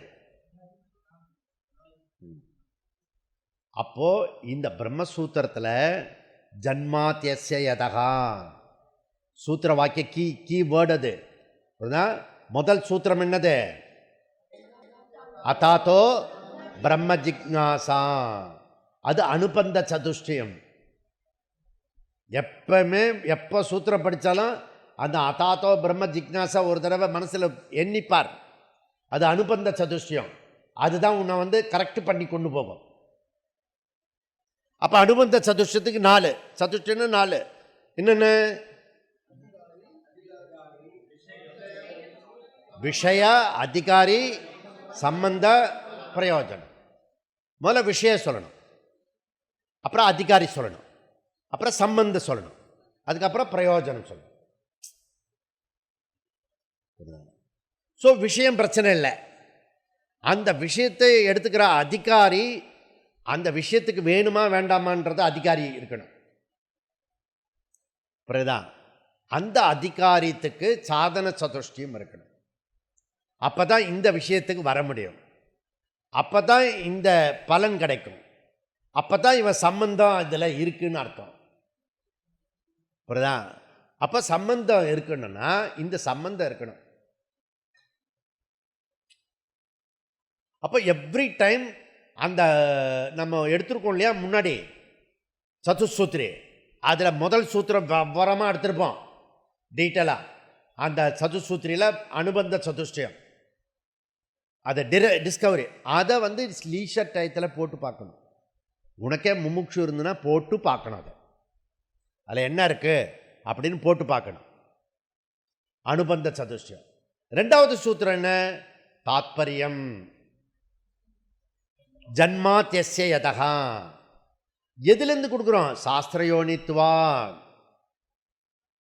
அப்போ இந்த பிரம்மசூத்திரத்தில் ஜன்மாத்யஸ்ய யதகா சூத்திர வாக்கிய கீ வேர்டு அது. முதல் சூத்திரம் என்னது? அதாத்தோ பிரம்ம ஜிக்ஞாசா. அது அனுபந்த சதுஷ்டயம். எப்போ சூத்திரம் படித்தாலும் அந்த அதாத்தோ பிரம்ம ஜிக்ஞாசா ஒரு தடவை மனசில் எண்ணிப்பார். அது அனுபந்த சதுஷ்டயம். அதுதான் உன்னை வந்து கரெக்ட் பண்ணி கொண்டு போகும். அப்போ அனுபந்த சதுஷ்டத்துக்கு 4 சதுஷ்டம்னு 4 என்னென்ன? விஷய, அதிகாரி, சம்பந்த, பிரயோஜனம். முதல்ல விஷயம் சொல்லணும், அப்புறம் அதிகாரி சொல்லணும், அப்புறம் சம்பந்தம் சொல்லணும், அதுக்கப்புறம் பிரயோஜனம் சொல்லணும். ஸோ விஷயம் பிரச்சனை இல்லை. அந்த விஷயத்தை எடுத்துக்கிற அதிகாரி அந்த விஷயத்துக்கு வேணுமா வேண்டாமான்றது அதிகாரி இருக்கணும். புரியுதா? அந்த அதிகாரியத்துக்கு சாதன சதுஷ்டியம் இருக்கணும். அப்போ தான் இந்த விஷயத்துக்கு வர முடியும், அப்போ தான் இந்த பலன் கிடைக்கும், அப்போ தான் இவன் சம்பந்தம் இதில் இருக்குன்னு அர்த்தம். புரியுதா? அப்போ சம்பந்தம் இருக்கணும்னா இந்த சம்பந்தம் இருக்கணும். அப்போ எவ்ரி டைம் அந்த நம்ம எடுத்துருக்கோம் இல்லையா முன்னாடி சதுசூத்திரி, அதில் முதல் சூத்திரம் விவரமாக எடுத்திருப்போம் டீட்டெயிலாக. அந்த சதுசூத்திரியில் அனுபந்த சதுஷ்டயம், அதை டிஸ்கவரி, அதை வந்து லீஷர் டயத்தில் போட்டு பார்க்கணும். உனக்கே முமுட்சு இருந்துன்னா போட்டு பார்க்கணும், அதை அதில் என்ன இருக்குது அப்படின்னு போட்டு பார்க்கணும். அனுபந்த சதுஷ்டயம். 2வது சூத்திரம் என்ன? தாத்பரியம். ஜன்மாத்யஸ்ய யதகா. எதுலேருந்து கொடுக்குறோம்? சாஸ்திரயோனித்வா.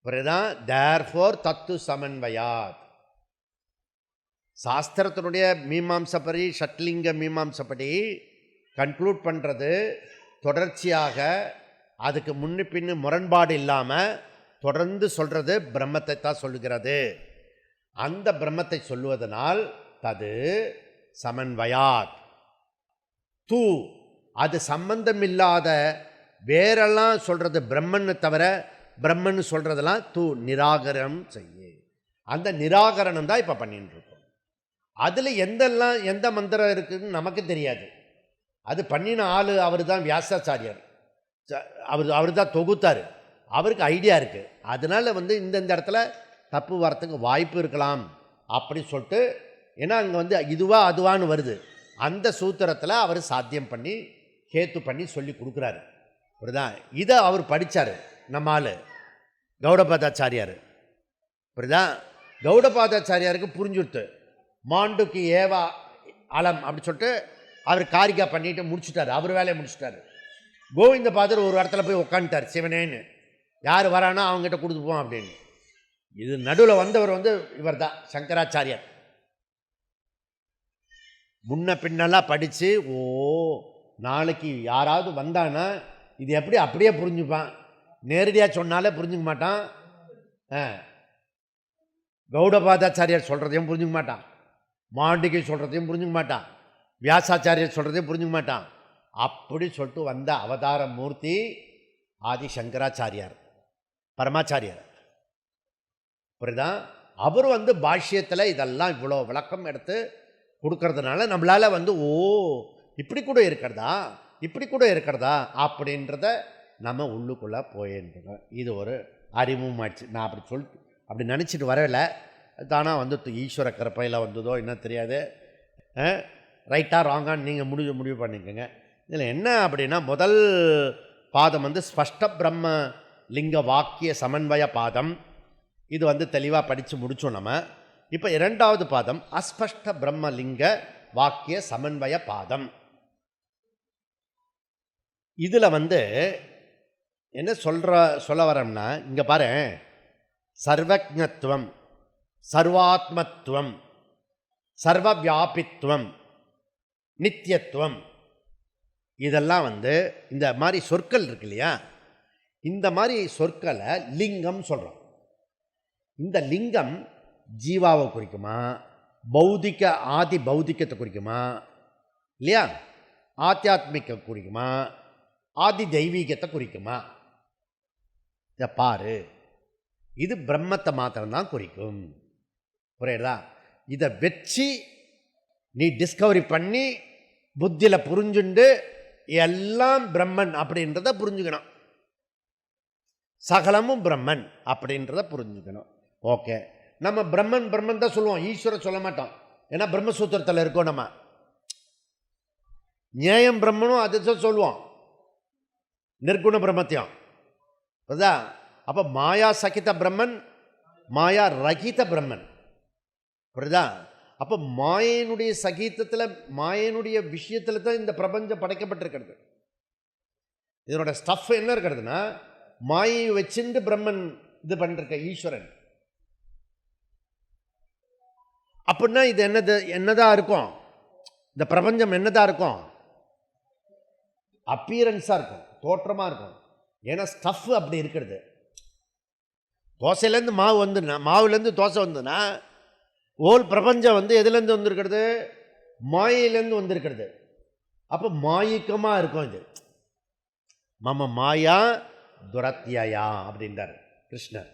புரியுதா? தேர்ஃபோர் தத்து சமன்வயாத். சாஸ்திரத்தினுடைய மீமாம்சப்படி, ஷட்லிங்க மீமாம்சப்படி கன்க்ளூட் பண்ணுறது தொடர்ச்சியாக, அதுக்கு முன்னு பின்னு முரண்பாடு இல்லாமல் தொடர்ந்து சொல்கிறது பிரம்மத்தை தான் சொல்லுகிறது. அந்த பிரம்மத்தை சொல்லுவதனால் தது சமன்வயாத் தூ, அது சம்பந்தமில்லாத வேறெல்லாம் சொல்கிறது பிரம்மன்னு தவிர பிரம்மன்னு சொல்கிறதெல்லாம் தூ நிராகரணம் செய்ய. அந்த நிராகரணம் தான் இப்போ பண்ணிட்டு இருக்கோம். அதில் எந்த மந்திரம் இருக்குதுன்னு நமக்கு தெரியாது. அது பண்ணின ஆள் அவர் தான் வியாசாச்சாரியர், அவர் தான் தொகுத்தார், அவருக்கு ஐடியா இருக்குது. அதனால் இந்த இடத்துல தப்பு வரத்துக்கு வாய்ப்பு இருக்கலாம் அப்படி சொல்லிட்டு, ஏன்னா அங்கே இதுவா அதுவான்னு வருது, அந்த சூத்திரத்தில் அவர் சாத்தியம் பண்ணி கேத்து பண்ணி சொல்லி கொடுக்குறாரு. புரியுதா? இதை அவர் படித்தார் நம்ம ஆள் கௌடபாதாச்சாரியார். புரியுதா? கௌடபாதாச்சாரியாருக்கு புரிஞ்சுடுத்து மாண்டுக்கு ஏவா அலம் அப்படி சொல்லிட்டு அவர் காரிக்கா பண்ணிட்டு முடிச்சுட்டார், அவர் வேலையை முடிச்சுட்டார். கோவிந்த பாதர் ஒரு இடத்துல போய் உட்காந்துட்டார் சிவனேன்னு, யார் வரானா அவங்ககிட்ட கொடுத்துப்போம் அப்படின்னு. இது நடுவில் வந்தவர் இவர் தான் சங்கராச்சாரியார். முன்ன பின்னெல்லாம் படித்து நாளைக்கு யாராவது வந்தானா இது எப்படி அப்படியே புரிஞ்சுப்பான், நேரடியாக சொன்னாலே புரிஞ்சுக்க மாட்டான், கௌடபாதாச்சாரியார் சொல்கிறதையும் புரிஞ்சுக்க மாட்டான், மாண்டிகை சொல்கிறதையும் புரிஞ்சுக்க மாட்டான், வியாசாச்சாரியர் சொல்கிறதையும் புரிஞ்சுக்க மாட்டான். அப்படி சொல்லிட்டு வந்த அவதார மூர்த்தி ஆதி சங்கராச்சாரியார், பரமாச்சாரியார். புரியுதா? அவர் பாஷ்யத்தில் இதெல்லாம் இவ்வளோ விளக்கம் எடுத்து கொடுக்கறதுனால நம்மளால் இப்படி கூட இருக்கிறதா, இப்படி கூட இருக்கிறதா அப்படின்றத நம்ம உள்ளுக்குள்ளே போயின்றோம். இது ஒரு அறிவும் ஆச்சு. நான் அப்படி சொல்லிட்டு அப்படி நினச்சிட்டு வரலை, தானாக ஈஸ்வர கருப்பையில் வந்ததோ என்ன தெரியாது. ரைட்டாக ராங்கான்னு நீங்கள் முடிவு பண்ணிக்கோங்க. இதில் என்ன அப்படின்னா, முதல் பாதம் ஸ்பஷ்ட பிரம்ம லிங்க வாக்கிய சமன்வய பாதம். இது தெளிவாக படித்து முடித்தோம் நம்ம. இப்போ இரண்டாவது பாதம் அஸ்பஷ்ட பிரம்மலிங்க வாக்கிய சமன்வய பாதம். இதில் என்ன சொல்ல வரோம்னா, இங்கே பாரு, சர்வஜத்துவம், சர்வாத்மத்துவம், சர்வவியாபித்துவம், நித்தியத்துவம், இதெல்லாம் இந்த மாதிரி சொற்கள் இருக்கு இல்லையா, இந்த மாதிரி சொற்களை லிங்கம் சொல்கிறோம். இந்த லிங்கம் ஜீவாவை குறிக்குமா, பௌதிக ஆதி பௌதிகத்தை குறிக்குமா இல்லையா, ஆத்தியாத்மிக்க குறிக்குமா, ஆதி தெய்வீகத்தை குறிக்குமா? இதை பாரு, இது பிரம்மத்தை மாத்திரம்தான் குறிக்கும். புரியுதா? இதை வச்சு நீ டிஸ்கவரி பண்ணி புத்தியில் புரிஞ்சுண்டு எல்லாம் பிரம்மன் அப்படின்றத புரிஞ்சுக்கணும், சகலமும் பிரம்மன் அப்படின்றத புரிஞ்சுக்கணும். ஓகே, நம்ம பிரம்மன் தான் சொல்லுவோம், ஈஸ்வரன் சொல்ல மாட்டோம். ஏன்னா பிரம்மசூத்திரத்தில் இருக்கோம் நம்ம. நியாயம் பிரம்மனும் அதை சொல்லுவோம், நிர்குண பிரம்மத்தையும். புரியுதா? அப்போ மாயா சகித பிரம்மன், மாயா ரகித பிரம்மன். புரியுதா? அப்போ மாயனுடைய சகிதத்தில், மாயனுடைய விஷயத்தில் தான் இந்த பிரபஞ்சம் படைக்கப்பட்டிருக்கிறது. இதனோட ஸ்டஃப் என்ன இருக்கிறதுனா, மாயை வச்சுட்டு பிரம்மன் இது பண்ணிருக்க ஈஸ்வரன். அப்படின்னா இது என்னதான் இருக்கும், இந்த பிரபஞ்சம் என்னதான் இருக்கும், அப்பியரன்ஸாக இருக்கும், தோற்றமாக இருக்கும். ஏன்னா ஸ்டஃப் அப்படி இருக்கிறது. தோசையிலேருந்து மாவு மாவுலேருந்து தோசை வந்துன்னா ஓல் பிரபஞ்சம் எதுலேருந்து வந்திருக்கிறது, மாயிலேருந்து வந்திருக்கிறது. அப்போ மாயிக்கமாக இருக்கும் இது. மம மாயா துரத்தியா அப்படின்றார் கிருஷ்ணர்.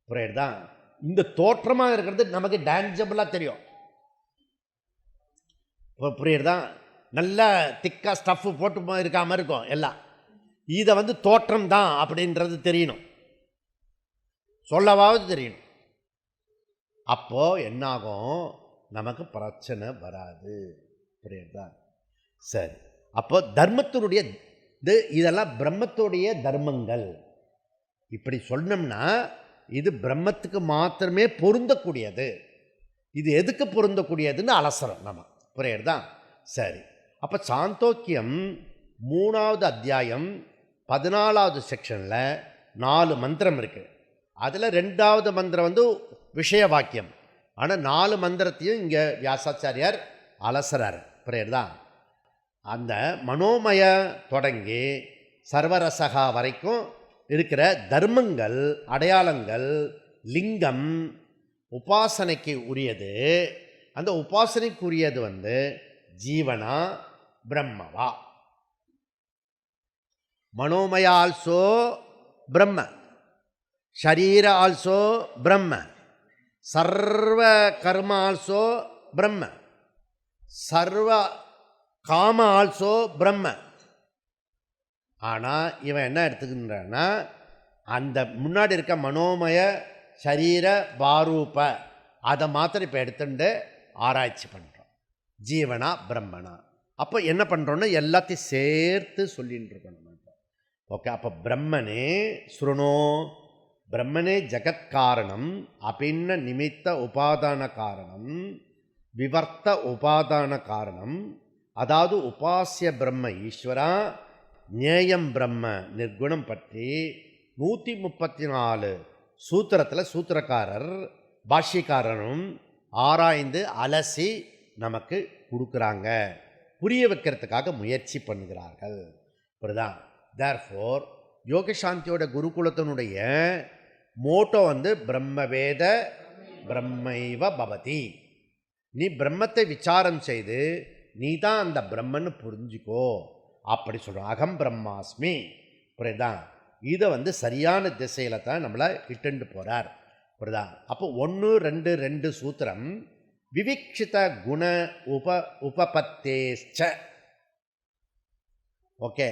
புரியுதுதான்? இந்த தோற்றமாக இருக்கிறது நமக்கு டேஞ்சபிளாக தெரியும். புரியுதுதான்? நல்ல திக்கா ஸ்டஃப் போட்டு இருக்காமல் இருக்கும் எல்லாம். இதை தோற்றம் தான் அப்படின்றது தெரியணும், சொல்லவாவது தெரியணும். அப்போது என்னாகும், நமக்கு பிரச்சனை வராது. புரியுதா? சரி, அப்போ தர்மத்தினுடைய இதெல்லாம் பிரம்மத்துடைய தர்மங்கள். இப்படி சொன்னோம்னா இது பிரம்மத்துக்கு மாத்திரமே பொருந்தக்கூடியது. இது எதுக்கு பொருந்தக்கூடியதுன்னு அலசரம் நம்ம. புரியுதா? சரி, அப்போ சாந்தோக்கியம் 3வது அத்தியாயம் 14வது செக்ஷனில் 4 மந்திரம் இருக்குது. அதில் 2வது மந்திரம் விஷய வாக்கியம். ஆனால் 4 மந்திரத்தையும் இங்கே வியாசாச்சாரியார் அலசறார். புரியுதா? அந்த மனோமய தொடங்கி சர்வரசகா வரைக்கும் இருக்கிற தர்மங்கள், அடையாளங்கள், லிங்கம், உபாசனைக்கு உரியது. அந்த உபாசனைக்குரியது ஜீவனா பிரம்மவா? மனோமய ஆல்சோ பிரம்ம, ஷரீர ஆல்சோ பிரம்ம, சர்வ கர்ம ஆல்சோ பிரம்ம, சர்வ காம ஆல்சோ பிரம்ம. ஆனால் இவன் என்ன எடுத்துக்கின்றான்னா, அந்த முன்னாடி இருக்க மனோமய சரீர பாரூப அதை மாத்திரம் இப்போ எடுத்துட்டு ஆராய்ச்சி பண்ணுறோம், ஜீவனா பிரம்மனா. அப்போ என்ன பண்ணுறோன்னா எல்லாத்தையும் சேர்த்து சொல்லின்னு இருக்கணும். ஓகே, அப்போ பிரம்மனே ஸ்ருணோ, பிரம்மனே ஜகத்காரணம், அபின்ன நிமித்த உபாதான காரணம், விவர்த்த உபாதான காரணம். அதாவது உபாசிய பிரம்ம ஈஸ்வரா, ஞேயம் பிரம்ம நிர்குணம் பற்றி 134 சூத்திரத்தில் சூத்திரக்காரர் பாஷ்யக்காரரும் ஆராய்ந்து அலசி நமக்கு கொடுக்குறாங்க, புரிய வைக்கிறதுக்காக முயற்சி பண்ணுகிறார்கள். புரியுதா? தேர்ஃபோர் யோகசாந்தியோட குருகுலத்தினுடைய மோட்டோ பிரம்மவேத பிரம்மைவ பவதி. நீ பிரம்மத்தை விசாரம் செய்து நீ தான் அந்த பிரம்மன்னு புரிஞ்சுக்கோ அப்படி சொல்கிறோம். அகம் பிரம்மாஸ்மி. புரியுதா? இதை சரியான திசையில் தான் நம்மளை இட்டுண்டு போகிறார். புரியுதா? அப்போ 1, 2, 2 சூத்திரம் விவிக்ஷித குண உபபத்தேச்ச. ஓகே,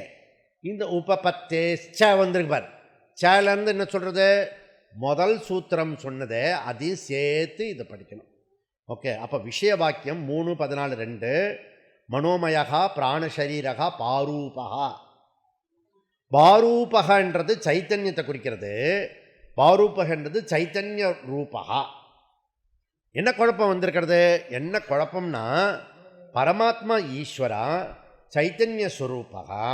இந்த உபபத்தேச்ச வந்திருக்கு பார். சேலந்து என்ன சொல்கிறது? முதல் சூத்திரம் சொன்னதை அதையும் சேர்த்து இதை படிக்கணும். ஓகே, அப்போ விஷய வாக்கியம் 3, 14, 2 மனோமயகா பிராணசரீரகா பாரூபகா. பாரூபகன்றது சைத்தன்யத்தை குறிக்கிறது, பாரூபகன்றது சைத்தன்ய ரூபகா. என்ன குழப்பம் வந்திருக்கிறது? என்ன குழப்பம்னா, பரமாத்மா ஈஸ்வரா சைத்தன்ய ஸ்வரூபகா,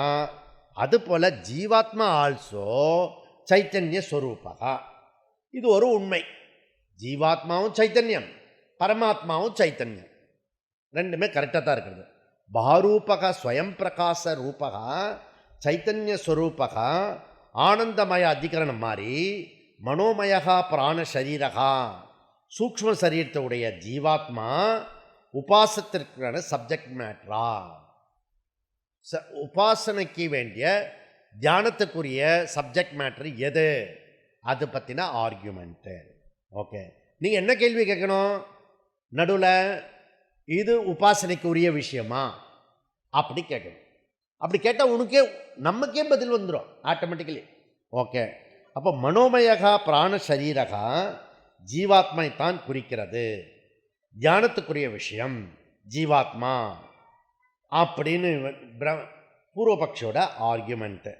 அதுபோல் ஜீவாத்மா ஆல்சோ சைத்தன்ய ஸ்வரூபகா. இது ஒரு உண்மை. ஜீவாத்மாவும் சைத்தன்யம், பரமாத்மாவும் சைத்தன்யம், ரெண்டுமே கரெக்டாக தான் இருக்கிறது. பாரூபக ஸ்வயம் பிரகாச ரூபகா சைத்தன்ய ஸ்வரூபகா ஆனந்தமய அதிகரணம் மாதிரி மனோமயகா பிராணசரீரகா சூக்ஷ்ம சரீரத்துடைய ஜீவாத்மா உபாசத்திற்கான சப்ஜெக்ட் மேட்ரா. உபாசனைக்கு வேண்டிய தியானத்துக்குரிய சப்ஜெக்ட் மேட்ரு எது? அது பற்றின ஆர்கியூமெண்ட்டு. ஓகே, நீங்கள் என்ன கேள்வி கேட்கணும் நடுவில்? இது உபாசனைக்கு உரிய விஷயமா அப்படி கேட்கணும். அப்படி கேட்டால் நமக்கே பதில் வந்துடும் ஆட்டோமேட்டிக்கலி. ஓகே, அப்போ மனோமயகா பிராணசரீரகா ஜீவாத்மை தான் குறிக்கிறது, தியானத்துக்குரிய விஷயம் ஜீவாத்மா அப்படின்னு பூர்வபக்ஷோட ஆர்கியூமெண்ட்டு.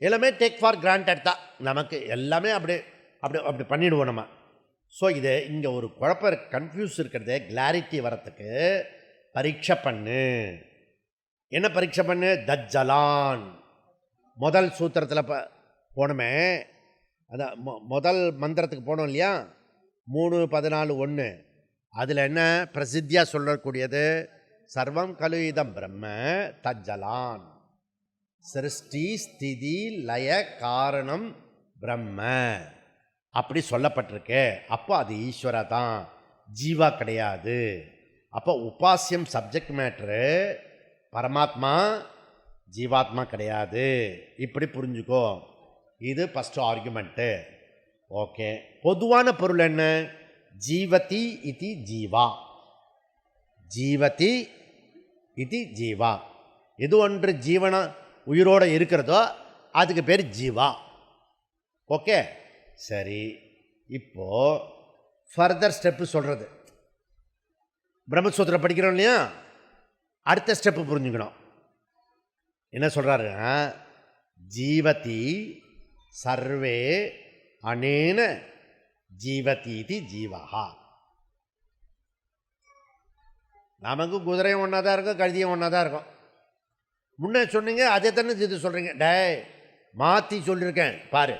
எல்லாமே டேக் ஃபார் கிராண்டட் தான், நமக்கு எல்லாமே அப்படி அப்படி அப்படி பண்ணிவிடுவோம் நம்ம. ஸோ இது இங்கே ஒரு குழப்பம், கன்ஃபியூஸ் இருக்கிறது. கிளாரிட்டி வரத்துக்கு பரீட்சை பண்ணு. என்ன பரீட்சை பண்ணு? தஜ்ஜலான். முதல் சூத்திரத்தில் போனோமே, அதான் முதல் மந்திரத்துக்கு போனோம் இல்லையா, 3, 14, 1. அதில் என்ன பிரசித்தியாக சொல்லக்கூடியது? சர்வம் கலு இதம் பிரம்ம தஜ்ஜலான். சிருஷ்டி ஸ்திதி லய காரணம் பிரம்ம அப்படி சொல்லப்பட்டிருக்கு. அப்போ அது ஈஸ்வரா தான், ஜீவா கிடையாது. அப்போ உபாசியம் சப்ஜெக்ட் மேட்ரு பரமாத்மா, ஜீவாத்மா கிடையாது. இப்படி புரிஞ்சுக்கோ. இது ஃபஸ்ட்டு ஆர்குமெண்ட்டு. ஓகே, பொதுவான பொருள் என்ன? ஜீவதி இதி ஜீவா, ஜீவதி இதி ஜீவா. எது ஒன்று ஜீவன உயிரோடு இருக்கிறதோ அதுக்கு பேர் ஜீவா. ஓகே, சரி. இப்போது ஃபர்தர் ஸ்டெப்பு சொல்கிறது, பிரம்மசூத்திரம் படிக்கிறோம் இல்லையா, அடுத்த ஸ்டெப்பு புரிஞ்சுக்கணும். என்ன சொல்கிறாருன்னா, ஜீவதி சர்வே அனேன ஜீவதீதி ஜீவஹா. நமக்கு குதிரையும் ஒன்றா தான் இருக்கும், கழுதியும் ஒன்றா தான் இருக்கும். முன்னே சொன்னீங்க, அதே தானே இது சொல்கிறீங்க. மாற்றி சொல்லியிருக்கேன் பாரு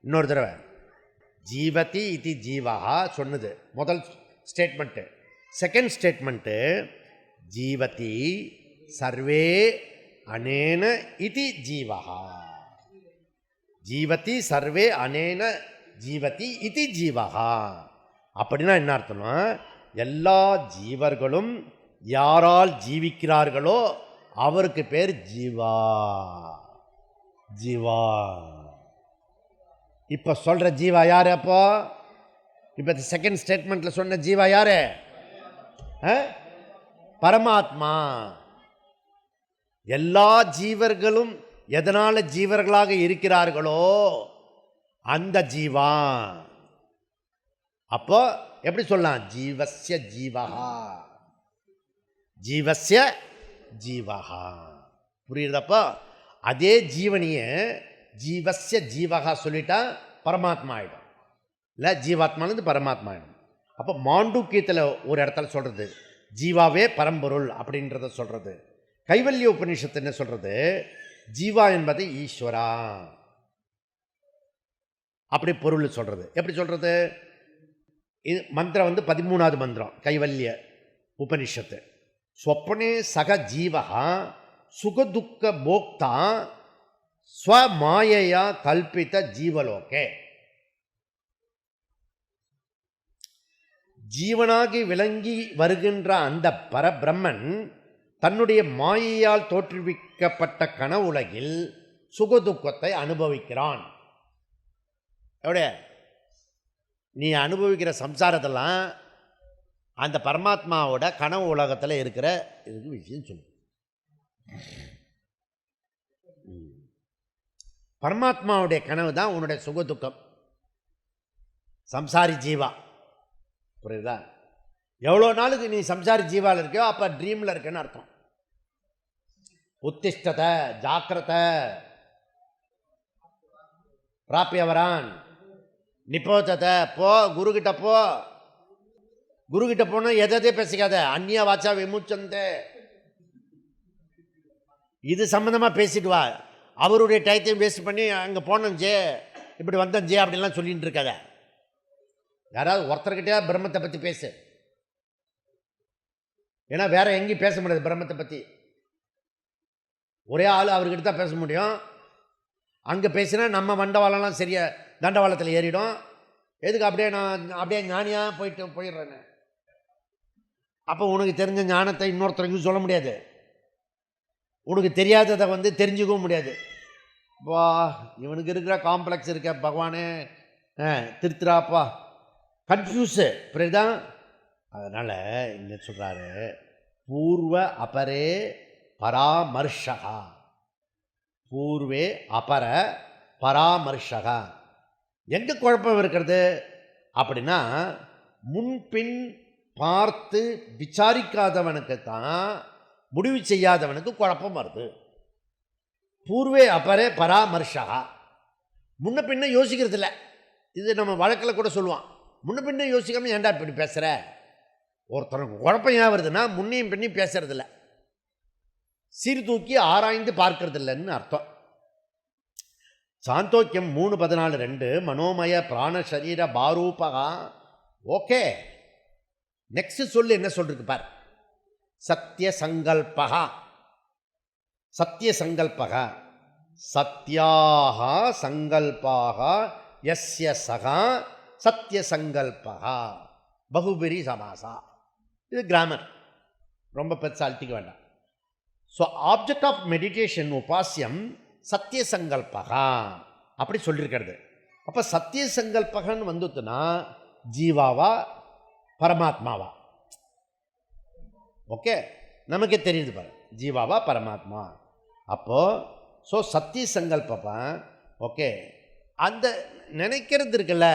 இன்னொரு தடவை. ஜீவதி இது ஜீவஹா சொன்னது முதல் ஸ்டேட்மெண்ட்டு. செகண்ட் ஸ்டேட்மெண்ட்டு ஜீவதி சர்வே அனேன இதி ஜீவஹா. ஜீவதி சர்வே அனேன ஜீவதி இது ஜீவகா. அப்படின்னா என்ன அர்த்தம்னா, எல்லா ஜீவர்களும் யாரால் ஜீவிக்கிறார்களோ அவருக்கு பேர் ஜீவா. ஜீவா இப்போ சொல்ற ஜீவா யாரு? அப்போ இப்போ செகண்ட் ஸ்டேட்மெண்ட்ல சொன்ன ஜீவா யாரு? பரமாத்மா. எல்லா ஜீவர்களும் எதனால ஜீவர்களாக இருக்கிறார்களோ அந்த ஜீவா. அப்போ எப்படி சொல்லலாம்? ஜீவஸ்ய ஜீவஹா, ஜீவஸ்ய ஜீவஹா. புரியுறதப்போ? அதே ஜீவனியை ஜீவஸ்ய ஜீவஹா சொல்லிட்டா பரமாத்மா ஆயிடும், இல்லை ஜீவாத்மாலேருந்து பரமாத்மா ஆயிடும். அப்போ மாண்டூக்கியத்தில் ஒரு இடத்துல சொல்றது ஜீவாவே பரம்பொருள் அப்படின்றத சொல்றது. கைவல்ய உபநிஷத்து என்ன சொல்றது? ஜீவா என்பது ஈஸ்வரா அப்படி பொருள் சொல்றது. எப்படி சொல்றது? இது மந்திரம் 13வது மந்திரம் கைவல்ய உபனிஷத்து. ஸ்வப்னே சக ஜீவஹா சுகதுக்க போக்தா ஸ்வமாயையா கல்பித்த ஜீவலோகே. ஜீவனாகி விளங்கி வருகின்ற அந்த பரபிரம்மன் தன்னுடைய மாயையால் தோற்றுவிக்கப்பட்ட கனவுலகில் சுகதுக்கத்தை அனுபவிக்கிறான். எவ்வளோ நீ அனுபவிக்கிற சம்சாரத்தெல்லாம் அந்த பரமாத்மாவோட கனவு உலகத்தில் இருக்கிற இதுக்கு விஷயம் சொல்லு. பரமாத்மாவுடைய கனவு தான் உன்னுடைய சுகதுக்கம். சம்சாரி ஜீவா. புரியுதா? எவ்வளோ நாளுக்கு நீ சம்சாரி ஜீவாவில் இருக்கியோ அப்போ ட்ரீமில் இருக்குன்னு அர்த்தம். உத்திஷ்டத ஜாக்கிரத பிராப்பியவரான் நிபோதத. போ குருக்கிட்ட போ. குருக்கிட்ட போனால் எதே பேசிக்காத. அந்நிய வாச்சா விமுச்சந்தே. இது சம்மந்தமாக பேசிட்டு வா. அவருடைய டயத்தையும் வேஸ்ட் பண்ணி அங்கே போனோம் ஜே இப்படி வந்தோம் ஜே அப்படின்லாம் சொல்லிட்டு இருக்காத. யாராவது ஒருத்தர்கிட்டயா பிரம்மத்தை பற்றி பேசு. ஏன்னா வேற எங்கேயும் பேச முடியாது பிரம்மத்தை பற்றி. ஒரே ஆள் அவர்கிட்ட தான் பேச முடியும். அங்கே பேசினா நம்ம மண்டவாளம்லாம் சரியா தண்டவாளத்தில் ஏறிடும். எதுக்கு அப்படியே ஞானியாக போயிடுறேன்னு. அப்போ உனக்கு தெரிஞ்ச ஞானத்தை இன்னொருத்தருக்கு சொல்ல முடியாது. உனக்கு தெரியாததை தெரிஞ்சுக்கவும் முடியாது. வா இவனுக்கு இருக்கிற காம்ப்ளெக்ஸ் இருக்க பகவானே திருத்திராப்பா கன்ஃபியூஸு. புரியுதான்? அதனால் இங்கே சொல்கிறாரு பூர்வ அபரே பராமர்ஷகா. பூர்வே அபர பராமர்ஷகா. எங்கே குழப்பம் இருக்கிறது அப்படின்னா, முன்பின் பார்த்து விசாரிக்காதவனுக்கு தான் முடிவு செய்யாதவனுக்கு குழப்பம் வருது. பூர்வே அபரே பராமர்ஷகா. முன்ன பின்ன யோசிக்கிறது இல்லை. இது நம்ம வழக்கில் கூட சொல்லுவான். முன்ன பின்ன யோசிக்காமல் ஏன்டா இப்படி பேசுகிற. ஒருத்தனுக்கு குழப்பம் ஏன் வருதுன்னா முன்னையும் பின்னையும் பேசுறதில்ல, சீர்தூக்கி ஆராய்ந்து பார்க்கறது இல்லைன்னு அர்த்தம். சாந்தோக்கியம் 3:14 மனோமய பிராண சரீர பாரூபகா. ஓகே, நெக்ஸ்ட் சொல்லு என்ன சொல்றது பார். சத்திய சங்கல்பகா. சத்திய சங்கல்பகா சத்யாக சங்கல்பாக யஸ்ய சகா சத்திய சங்கல்பகா பகுபிரி சமாசா. இது கிராமர், ரொம்ப பெருசாக அழட்டிக்க வேண்டாம். ஸோ ஆப்ஜெக்ட் ஆஃப் மெடிடேஷன் உபாசியம் சத்திய சங்கல்பகா அப்படி சொல்லியிருக்கிறது. அப்போ சத்திய சங்கல்பகன்னு வந்துட்டுனா ஜீவாவா பரமாத்மாவா? ஓகே, நமக்கே தெரியுது பாரு, ஜீவாவா பரமாத்மா. அப்போது ஸோ சத்திய சங்கல்பப்பா. ஓகே, அந்த நினைக்கிறது இருக்குல்ல,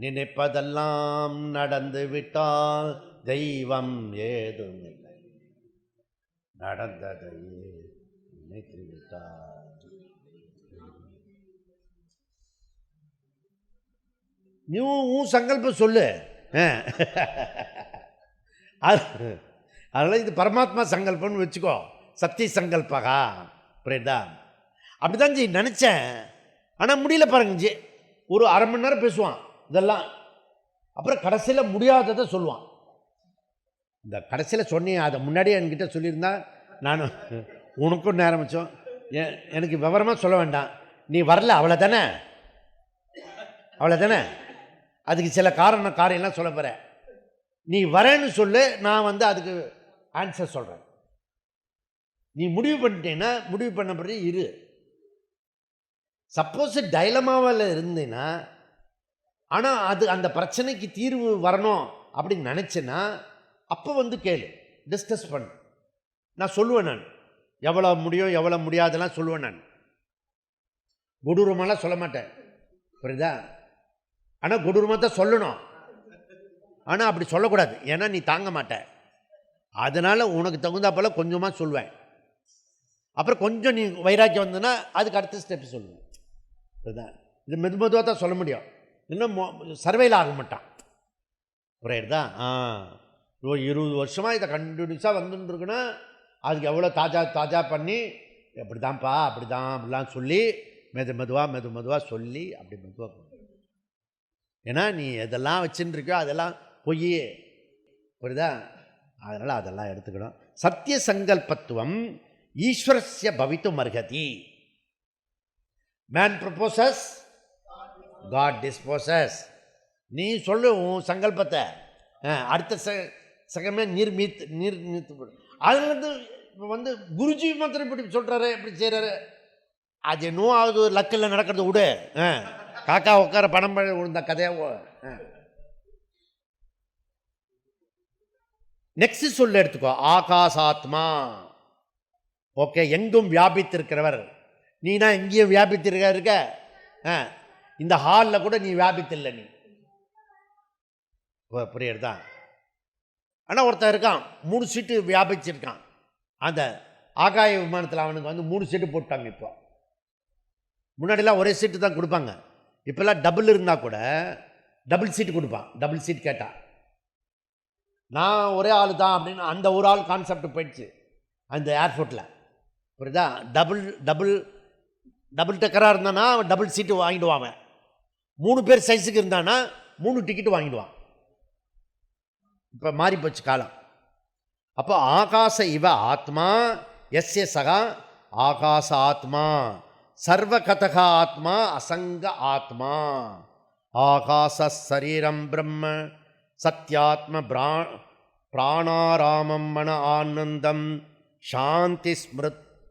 நினைப்பதெல்லாம் நடந்து விட்டால் தெய்வம் ஏதும் இல்லை, நடந்ததையே நினைத்து விட்டால். நீ உன் சங்கல்பம் சொல்லு. அதனால் இது பரமாத்மா சங்கல்பம்னு வச்சுக்கோ, சத்திய சங்கல்பகா. புரியுதா? அப்படி தான் ஜி நினச்சேன், ஆனால் முடியல பாருங்க ஜி. ஒரு அரை மணி நேரம் பேசுவான் இதெல்லாம், அப்புறம் கடைசியில் முடியாததை சொல்லுவான். இந்த கடைசியில் சொன்னேன், அதை முன்னாடியே என்கிட்ட சொல்லியிருந்தா நான் உனக்கும் நேரம் வச்சோம். எனக்கு விவரமாக சொல்ல வேண்டாம், நீ வரல அவ்வளோ தானே. அவ்வளோதானே? அதுக்கு சில காரியம்லாம் சொல்ல போகிறேன். நீ வரேன்னு சொல்லு, நான் வந்து அதுக்கு ஆன்சர் சொல்கிறேன். நீ முடிவு பண்ணிட்டேன்னா முடிவு பண்ணபடி இரு. சப்போஸ் டைலமாவில் இருந்தேன்னா, ஆனால் அது அந்த பிரச்சனைக்கு தீர்வு வரணும் அப்படின்னு நினச்சேன்னா அப்போ வந்து கேளு, டிஸ்கஸ் பண்ணு. நான் சொல்லுவேன், நான் எவ்வளோ முடியும் எவ்வளோ முடியாதெல்லாம் சொல்லுவேன். நான் கொடூரமெல்லாம் சொல்ல மாட்டேன், புரியுதா? ஆனால் கொடூரமாக தான் சொல்லணும். ஆனால் அப்படி சொல்லக்கூடாது, ஏன்னா நீ தாங்க மாட்ட. அதனால் உனக்கு தகுந்தாப்போல கொஞ்சமாக சொல்லுவேன். அப்புறம் கொஞ்சம் நீ வைராக்கியம் வந்ததுன்னா அதுக்கு அடுத்த ஸ்டெப் சொல்லுவேன், புரியுதா? இது மெதுவாக தான் சொல்ல முடியும், இன்னும் சர்வையில் ஆக மாட்டான், புரியுதா? 20 வருஷமாக இதை கண்டினியூஸாக வந்துட்டுருக்குன்னா அதுக்கு எவ்வளோ தாஜா பண்ணி எப்படி தான்ப்பா அப்படி தான் அப்படிலாம் சொல்லி மெதுவாக சொல்லி அப்படி மெதுவாக. ஏன்னா நீ எதெல்லாம் வச்சுட்டு இருக்கியோ அதெல்லாம் பொய், புரியுதா? அதனால் அதெல்லாம் எடுத்துக்கணும். சத்திய சங்கல்பத்துவம் ஈஸ்வரஸ்ய பவித்தும் அர்ஹதி. Man proposes, God disposes. நீ சொல்லு உன் சங்கல்பத்தை, அடுத்த சகமே நீர் நீத்து. அதுலேருந்து வந்து குருஜி மாத்திரம் இப்படி சொல்கிறாரு, இப்படி செய்கிறாரு, அது இன்னும் அது லக்கில் நடக்கிறது விடு. காக்கா உட்கார பணம் விழுந்த கதையாக. நெக்ஸ்ட் சொல்ல எடுத்துக்கோ, ஆகாசாத்மா. ஓகே, எங்கும் வியாபித்திருக்கிறவர். நீனா எங்கேயும் வியாபித்திருக்க, இந்த ஹாலில் கூட நீ வியாபித்தில்லை, நீ புரியுறதா? ஆனால் ஒருத்தன் இருக்கான் 3 சீட்டு வியாபிச்சிருக்கான். அந்த ஆகாய விமானத்தில் அவனுக்கு வந்து 3 சீட்டு போட்டாங்க. இப்போ முன்னாடிலாம் ஒரே சீட்டு தான் கொடுப்பாங்க, இப்போல்லாம் டபுள் இருந்தால் கூட டபுள் சீட்டு கொடுப்பான். டபுள் சீட் கேட்டால் நான் ஒரே ஆள் தான் அப்படின்னு அந்த ஒரு ஆள் கான்செப்ட் போயிடுச்சு அந்த ஏர்போர்ட்டில், புரியுதா? டபுள் டக்கராக இருந்தானா அவன் டபுள் சீட்டு வாங்கிடுவான். 3 பேர் சைஸுக்கு இருந்தானா 3 டிக்கெட்டு வாங்கிடுவான். இப்போ மாறி போச்சு காலம். அப்போ ஆகாச இவ ஆத்மா எஸ்ய சகா ஆகாச ஆத்மா சர்வகதக ஆத்மா அசங்க ஆத்மா. ஆகாச சரீரம் பிரம்ம சத்யாத்ம பிராணாராமம் மன ஆனந்தம் சாந்தி ஸ்மிருத்தமமிருதம்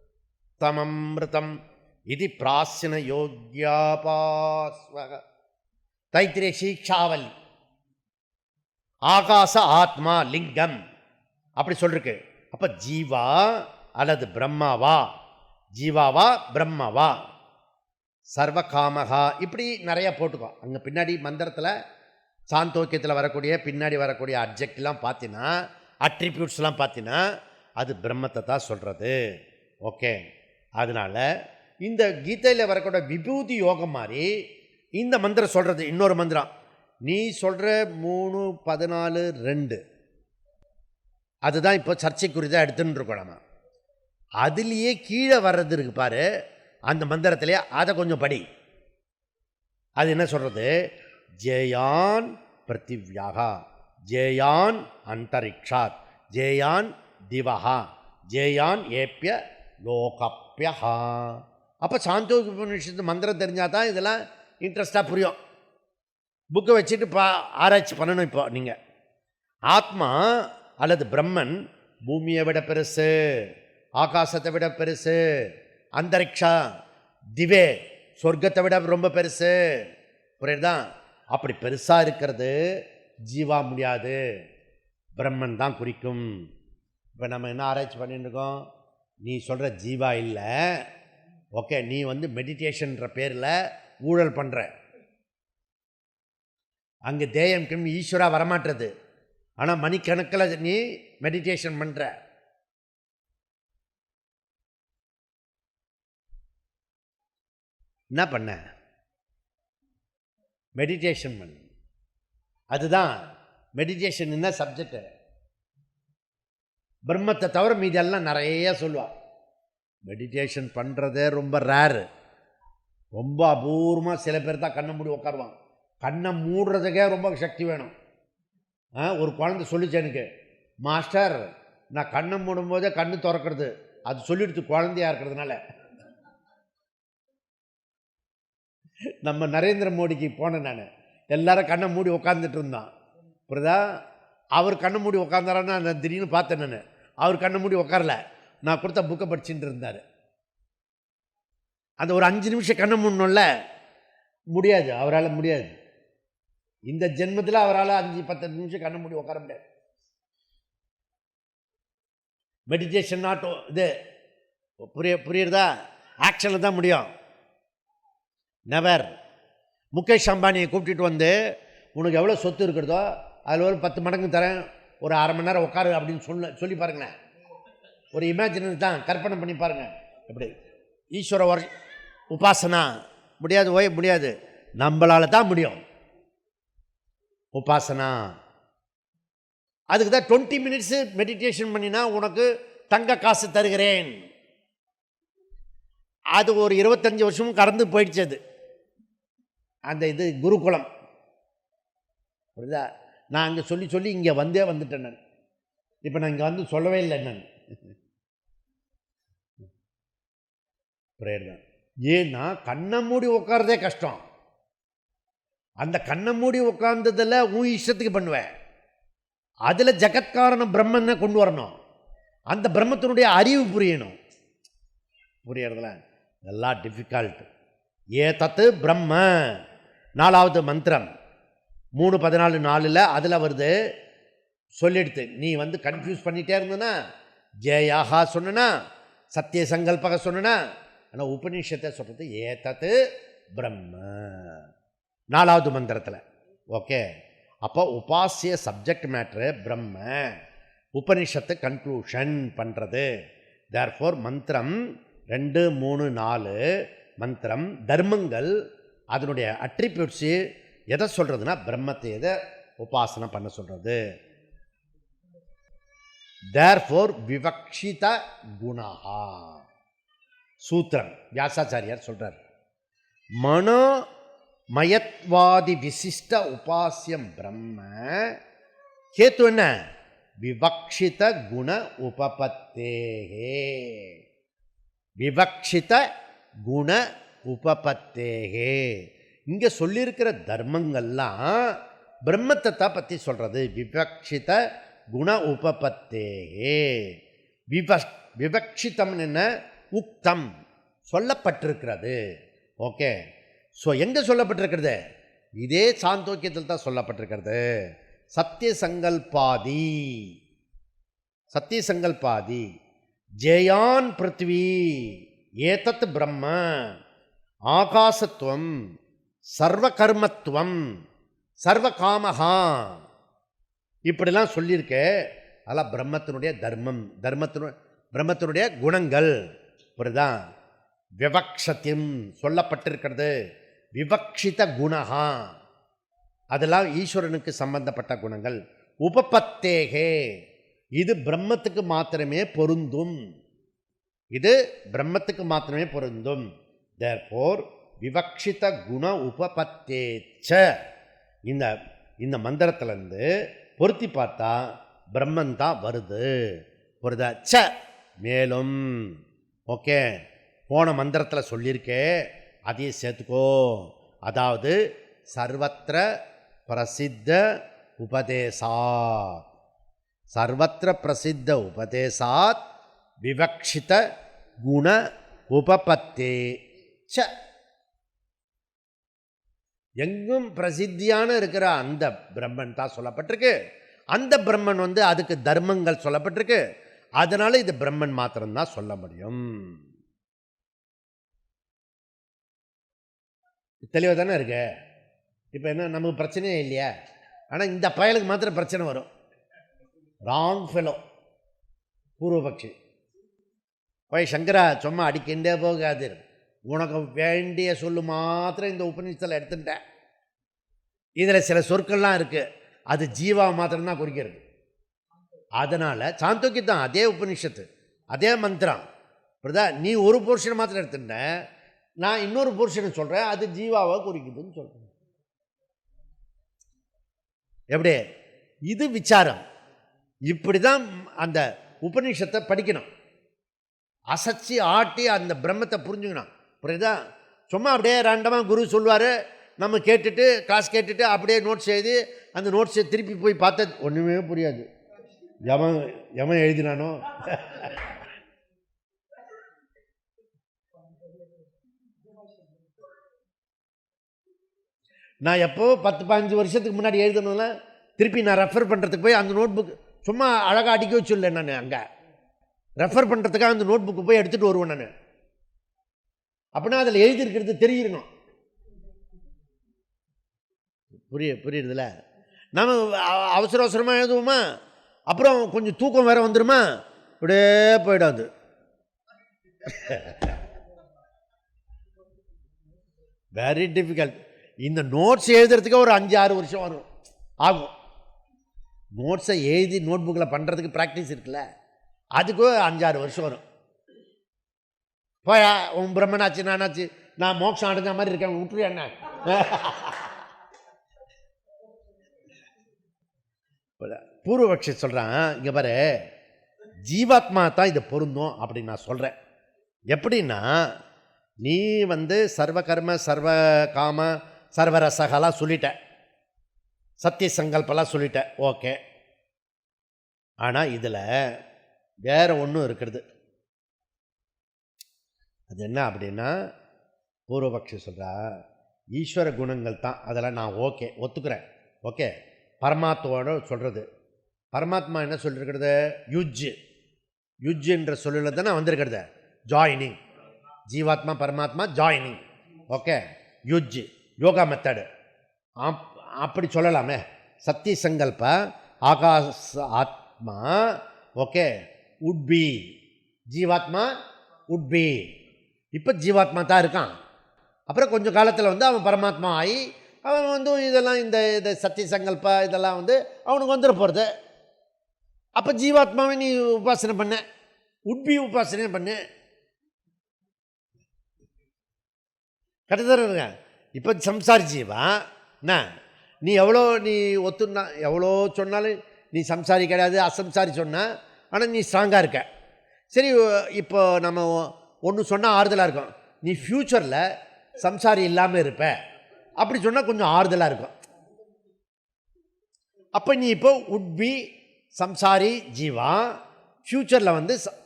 இது பிராசன யோக்யாபாஸ்வக. தைத்திரிய சீக்ஷாவல். ஆகாச ஆத்மா லிங்கம் அப்படி சொல்லிருக்கு. அப்போ ஜீவா அல்லது பிரம்மாவா, ஜீவாவா பிரம்மவா, சர்வகாமகா, இப்படி நிறைய போட்டுக்கோ. அங்கே பின்னாடி மந்திரத்தில் சாந்தோக்கியத்தில் வரக்கூடிய பின்னாடி வரக்கூடிய அப்ஜெக்ட்லாம் பார்த்தீங்கன்னா, அட்ரிபியூட்ஸ்லாம் பார்த்தீங்கன்னா அது பிரம்மத்தை தான் சொல்கிறது. ஓகே, அதனால் இந்த கீதையில் வரக்கூடிய விபூதி யோகம் மாதிரி இந்த மந்திரம் சொல்கிறது. இன்னொரு மந்திரம் நீ சொல்கிற 3:14:2 அதுதான் இப்போ சர்ச்சைக்குரியதாக எடுத்துன்னு இருக்கோம் நம்ம. அதுலேயே கீழே வர்றது இருக்கு பாரு, அந்த மந்திரத்திலே அதை கொஞ்சம் படி. அது என்ன சொல்கிறது? ஜேயான் பிருத்திவ்யாகா, ஜேயான் அந்தரிக்ஷாத், ஜேயான் திவஹா, ஜேயான் ஏப்பிய லோகப்பியஹா. அப்போ சாந்தோக்கியோபனிஷத்து மந்திரம் தெரிஞ்சால் தான் இதெல்லாம் இன்ட்ரெஸ்டாக புரியும். புக்கை வச்சுட்டு ஆராய்ச்சி பண்ணணும். இப்போ நீங்கள் ஆத்மா அல்லது பிரம்மன் பூமியை விட பெருசு, ஆகாசத்தை விட பெருசு, அந்தரிக்ஷா திவே சொர்க்கத்தை விட ரொம்ப பெருசு, புரியுதா? அப்படி பெருசாக இருக்கிறது ஜீவா முடியாது, பிரம்மன் தான் குறிக்கும். இப்போ நம்ம என்ன ஆராய்ச்சி பண்ணிட்டு இருக்கோம்? நீ சொல்கிற ஜீவா இல்லை, ஓகே, நீ வந்து மெடிடேஷன்ற பேரில் ஊழல் பண்ணுற. அங்கே தேயம் கிம் ஈஸ்வரா வரமாட்டுறது, ஆனால் மணிக்கணக்கில் நீ மெடிடேஷன் பண்ணுற. என்ன பண்ண? மெடிடேஷன் பண்ண. அதுதான் மெடிடேஷன். என்ன சப்ஜெக்டு? பிரம்மத்தை தவிர மீதெல்லாம் நிறைய சொல்லுவா. மெடிடேஷன் பண்ணுறதே ரொம்ப ரேரு, ரொம்ப அபூர்வமாக சில பேர் தான் கண்ணை மூடி உட்காருவான். கண்ணை மூடுறதுக்கே ரொம்ப சக்தி வேணும். ஒரு குழந்தை சொல்லிச்சு எனக்கு, மாஸ்டர் நான் கண்ணை மூடும்போதே கண்ணு திறக்கிறது, அது சொல்லிடுச்சு குழந்தையாக இருக்கிறதுனால. நம்ம நரேந்திர மோடிக்கு போனேன் நான். எல்லாரும் கண்ணை மூடி உட்காந்துட்டு இருந்தான். புரியுதா? அவர் கண்ணை மூடி உட்காந்தாரான்னா நான் திடீர்னு பார்த்தேன். நான் அவர் கண்ணை மூடி உட்காரல, நான் கொடுத்த புக்கை படிச்சுட்டு இருந்தார். அந்த ஒரு 5 நிமிஷம் கண்ணை மூடணும்ல, முடியாது, அவரால் முடியாது. இந்த ஜென்மத்தில் அவரால் 5-10 நிமிஷம் கண்ணை மூடி உட்கார முடியாது. மெடிடேஷன் நாட் இது புரியுறதா? ஆக்ஷனில் தான் முடியும். நெவர். முகேஷ் அம்பானியை கூப்பிட்டுட்டு வந்து உனக்கு எவ்வளோ சொத்து இருக்கிறதோ அதில் ஒரு 10 மடங்கு தரேன், ஒரு அரை மணி நேரம் உட்காரு அப்படின்னு சொல்லி பாருங்களேன். ஒரு இமேஜினரி தான், கற்பனை பண்ணி பாருங்கள். எப்படி ஈஸ்வர உபாசனா முடியாது, முடியாது. நம்மளால தான் முடியும் உபாசனா. அதுக்கு தான் 20 மினிட்ஸு மெடிடேஷன் பண்ணினா உனக்கு தங்க காசு தருகிறேன். அது ஒரு 25 வருஷமும் கடந்து போயிடுச்சு. அது அந்த இது குருகுலம். புரியுதா? நான் அங்கே சொல்லி இங்கே வந்துட்டேன் நான். இப்போ நான் இங்கே வந்து சொல்லவே இல்லை நான். பிரேயர் தான். ஏன்னா கண்ணை மூடி உட்காரதே கஷ்டம். அந்த கண்ணை மூடி உட்கார்ந்ததில் உன் இஷ்டத்துக்கு பண்ணுவேன். அதில் ஜகத்காரணம் பிரம்மனை கொண்டு வரணும். அந்த பிரம்மத்தினுடைய அறிவு புரியணும். புரியறதுல எல்லாம் டிஃபிகல்ட். ஏதத்து பிரம்ம 4வது மந்திரம் 3:14 அதில் வருது. சொல்லிடுத்து. நீ கன்ஃபியூஸ் பண்ணிகிட்டே இருந்தனா, ஜெயாகா சொன்னா, சத்திய சங்கல்பக சொன்னா, ஆனால் உபநிஷத்தை சொல்கிறது ஏதத்து பிரம்ம 4வது மந்திரத்தில். ஓகே, அப்போ உபாசிய சப்ஜெக்ட் மேட்ரு பிரம்ம, உபனிஷத்து கன்க்ளூஷன் பண்ணுறது. தேர்ஃபோர் மந்திரம் 2, 3, 4 மந்திரம் தர்மங்கள் அதனுடைய அட்ரிபியூட்ஸு எதை சொல்கிறதுனா பிரம்மத்தை எதை உபாசனை பண்ண சொல்கிறது. தேர்ஃபோர் விவக்ஷித குணஹா சூத்திரம் வியாசாச்சாரியார் சொல்கிறார். மனோமயத்வாதி விசிஷ்ட உபாசியம் பிரம்ம. கேத்து என்ன? விவக்ஷித குண உபபத்தேகே. விவக்ஷித குண உபபத்தேகே. இங்கே சொல்லியிருக்கிற தர்மங்கள்லாம் பிரம்மத்தை தான் பற்றி சொல்கிறது. விவக்ஷித குண உபபத்தேகே. விவக்ஷிதம் என்ன? உக்தம், சொல்லப்பட்டிருக்கிறது. ஓகே, ஸோ எங்கே சொல்லப்பட்டிருக்கிறது? இதே சாந்தோக்கியத்தில் தான் சொல்லப்பட்டிருக்கிறது. சத்திய சங்கல்பாதி, சத்திய சங்கல்பாதி ஜெயான் பிருத்வி ஏதத் பிரம்ம ஆகாசத்துவம் சர்வகர்மத்துவம் சர்வகாமஹா இப்படிலாம் சொல்லியிருக்க. அதெல்லாம் பிரம்மத்தினுடைய தர்மம், பிரம்மத்தினுடைய குணங்கள். புரியுதா? விவக்ஷத்தியம் சொல்லப்பட்டிருக்கிறது. விவக்ஷித குணஹா அதெல்லாம் ஈஸ்வரனுக்கு சம்பந்தப்பட்ட குணங்கள். உபபத்தேகே இது பிரம்மத்துக்கு மாத்திரமே பொருந்தும். இது பிரம்மத்துக்கு மாத்திரமே பொருந்தும். தேர்ஃபோர் விவக்ஷித குண உபபத்தேச்ச. இந்த மந்திரத்திலேருந்து பொருத்தி பார்த்தா பிரம்மன் தான் வருது. புரியுதா? ச மேலும். ஓகே, போன மந்திரத்தில் சொல்லியிருக்கே, அதையும் சேர்த்துக்கோ. அதாவது சர்வத்திர பிரசித்த உபதேசாத், சர்வத்திர பிரசித்த உபதேசாத் விவக்ஷித குண உபபத்தே ச. எங்கும் பிரசித்தியான இருக்கிற அந்த பிரம்மன் தான் சொல்லப்பட்டிருக்கு. அந்த பிரம்மன் அதுக்கு தர்மங்கள் சொல்லப்பட்டிருக்கு. அதனால இது பிரம்மன் மாத்திரம்தான் சொல்ல முடியும். தெளிவாக தானே இருக்கு? இப்போ என்ன, நமக்கு பிரச்சனையே இல்லையா? ஆனால் இந்த பயலுக்கு மாத்திரம் பிரச்சனை வரும். ராங் ஃபெலோ, பூர்வபக்ஷி. போய் சங்கரா சும்மா அடிக்கின்றே போகாது, உனக்கு வேண்டிய சொல்லு மாத்திரம் இந்த உபநிஷத்தில் எடுத்துட்டேன். இதில் சில சொற்கள்லாம் இருக்குது, அது ஜீவா மாத்திரம்தான் குறிக்கிறது. அதனால் சாந்தோக்கி தான் அதே உபநிஷத்து, அதே மந்திரம். புரியுதா? நீ ஒரு போர்ஷனை மாத்திரம் எடுத்துட்ட, நான் இன்னொரு போர்ஷனை சொல்கிறேன், அது ஜீவாவை குறிக்குதுன்னு சொல்கிறேன். எப்படி? இது விசாரம். இப்படி தான் அந்த உபநிஷத்தை படிக்கணும். அசைச்சி ஆட்டி அந்த பிரம்மத்தை புரிஞ்சுக்கணும். புரியுதா? சும்மா அப்படியே ரேண்டமாக குரு சொல்லுவார், நம்ம கேட்டுட்டு கிளாஸ் கேட்டுட்டு அப்படியே நோட்ஸ் எழுதி அந்த நோட்ஸை திருப்பி போய் பார்த்தா ஒன்றுமே புரியாது. எவன் எவன் எழுதினானோ. நான் எப்போ 10-15 வருஷத்துக்கு முன்னாடி எழுதணும்ல, திருப்பி நான் ரெஃபர் பண்ணுறதுக்கு போய் அந்த நோட் புக் சும்மா அழகாக அடிக்க வச்சுல்ல, நான் அங்கே ரெஃபர் பண்ணுறதுக்காக அந்த நோட் புக்கு போய் எடுத்துகிட்டு வருவேன் நான். அப்படின்னா அதில் எழுதியிருக்கிறது தெரியிடணும். புரியுறதுல? நம்ம அவசர அவசரமாக எழுதுவோமா, அப்புறம் கொஞ்சம் தூக்கம் வேற வந்துடுமா, இப்படியே போயிடாது. Very difficult. இந்த நோட்ஸ் எழுதுறதுக்கு ஒரு 5-6 வருஷம் வரும் ஆகும். நோட்ஸை எழுதி நோட் புக்கில் பண்ணுறதுக்கு ப்ராக்டிஸ் இருக்குல்ல, அதுக்கு 5-6 வருஷம் வரும். போயா உன் பிரம்மனாச்சு நானாச்சு, நான் மோட்சம் அடைஞ்ச மாதிரி இருக்கேன், விட்டுரு என்ன. பூர்வபக்ஷி சொல்கிறான், இங்கே பாரு, ஜீவாத்மா தான் இது பொருந்தும் அப்படின்னு நான் சொல்கிறேன். எப்படின்னா, நீ சர்வ கர்ம சர்வ காம சர்வரசகலாம் சொல்லிட்ட, சத்திய சங்கல்பெல்லாம் சொல்லிட்ட, ஓகே. ஆனால் இதில் வேற ஒன்றும் இருக்கிறது. அது என்ன அப்படின்னா, பூர்வபக்ஷி சொல்கிறா, ஈஸ்வர குணங்கள் தான், அதெல்லாம் நான் ஓகே ஒத்துக்கிறேன், ஓகே. பரமாத்மாவோட சொல்கிறது, பரமாத்மா என்ன சொல்லியிருக்கிறது, யுஜ்ஜுன்ற சொல்லில் தானே வந்திருக்கிறது, ஜாயினிங், ஜீவாத்மா பரமாத்மா ஜாயினிங், ஓகே. யுஜ் யோகா மெத்தடு அப்படி சொல்லலாமே. சத்திய சங்கல்ப ஆகாச ஆத்மா, ஓகே, உட்பி ஜீவாத்மா உட்பி. இப்போ ஜீவாத்மா தான் இருக்கான். அப்புறம் கொஞ்சம் காலத்தில் அவன் பரமாத்மா ஆகி அவன் இதெல்லாம் இந்த சத்திய சங்கல்ப இதெல்லாம் அவனுக்கு வந்துட போகிறது. அப்போ ஜீவாத்மாவை நீ உபாசனை பண்ண, உட்பி உபாசனை பண்ணு, கரெக்டாக. இப்போ சம்சாரி ஜீவா என்ன, நீ எவ்வளோ நீ ஒத்துனா எவ்வளோ சொன்னாலும் நீ சம்சாரி கிடையாது, அசம்சாரி சொன்னால், ஆனால் நீ ஸ்ட்ராங்காக இருக்க. சரி, இப்போ நம்ம ஒன்று சொன்னால் ஆறுதலாக இருக்கும், நீ ஃப்யூச்சரில் சம்சாரி இல்லாமல் இருப்ப அப்படி சொன்னால் கொஞ்சம் ஆறுதலாக இருக்கும். அப்போ நீ இப்போ உட்பி சம்சாரி ஜீவா, ஃப்யூச்சரில்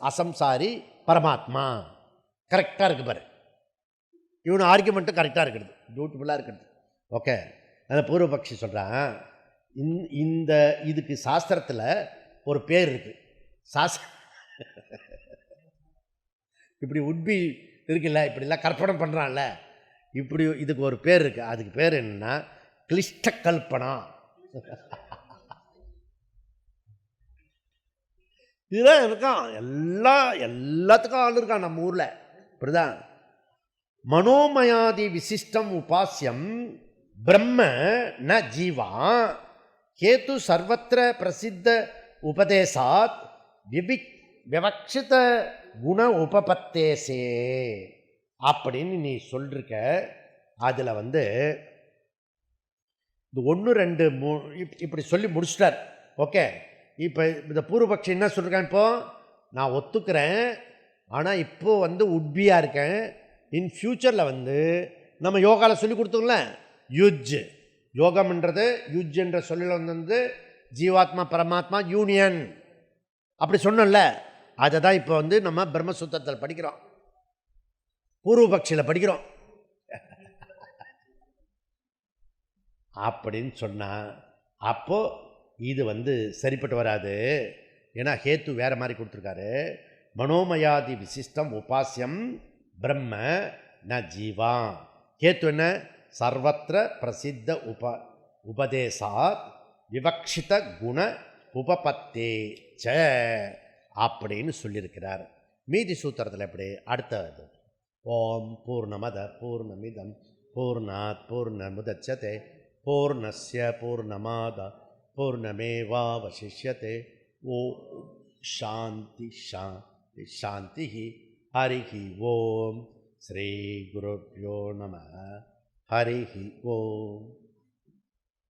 அசம்சாரி பரமாத்மா, கரெக்டாக இருக்கு பாரு. இவனு ஆர்குமெண்ட்டும் கரெக்டாக இருக்கிறது, பியூட்டிஃபுல்லாக இருக்கிறது, ஓகே. அந்த பூர்வபக்ஷி சொல்கிறான், இந்த இதுக்கு சாஸ்திரத்தில் ஒரு பேர் இருக்குது. இப்படி உட்பி இருக்குல்ல, இப்படிலாம் கற்பனை பண்ணுறான்ல, இப்படி இதுக்கு ஒரு பேர் இருக்குது. அதுக்கு பேர் என்னன்னா கிளிஷ்ட கல்பனா. இதுதான் இருக்கான், எல்லாத்துக்கும் ஆள் இருக்கான் நம்ம ஊரில். இப்படிதான் மனோமயாதி விசிஷ்டம் உபாசியம் பிரம்ம ந ஜீவா கேது சர்வத்திர பிரசித்த உபதேசாத் விவக்ஷித குண உபபத்தேசே அப்படின்னு நீ சொல்லிருக்க. அதில் இது 1 2 3 இப்படி சொல்லி முடிச்சிட்டார், ஓகே. இப்போ இந்த பூர்வபக்ஷி என்ன சொல்லிருக்கான், இப்போ நான் ஒத்துக்கிறேன், ஆனால் இப்போது உட்பியாக இருக்கேன். இன் ஃப்யூச்சரில் நம்ம யோகாவில் சொல்லி கொடுத்தோம்ல, யோகம்ன்றது யுஜ் என்ற சொல்லில் ஜீவாத்மா பரமாத்மா யூனியன் அப்படி சொன்னோம்ல, அதை தான் இப்போ நம்ம பிரம்மசூத்திரத்தில் படிக்கிறோம், பூர்வபக்ஷியில் படிக்கிறோம். அப்படின்னு சொன்னால் அப்போது இது சரிப்பட்டு வராது. ஏன்னா ஹேத்து வேறு மாதிரி கொடுத்துருக்காரு. மனோமயாதி விசிஷ்டம் உபாசியம் பிரம்ம ந ஜீவா. ஹேத்து என்ன, சர்வத்திர பிரசித்த உபதேசாத் விவக்ஷித குண உபபத்தே ச அப்படின்னு சொல்லியிருக்கிறார். மீதி சூத்திரத்தில் எப்படி, அடுத்தது ஓம் பூர்ணமத பூர்ணமிதம் பூர்ணாத் பூர்ணமுதச்யதே பூர்ணஸ்ய பூர்ணமாத பூர்ணமேவாவசிஷ்யதே. ஓ சாந்தி சாந்தி சாந்தி. ஹரிஹி ஓம். ஸ்ரீ குருப்யோ நம. ஹரிஹி ஓம்.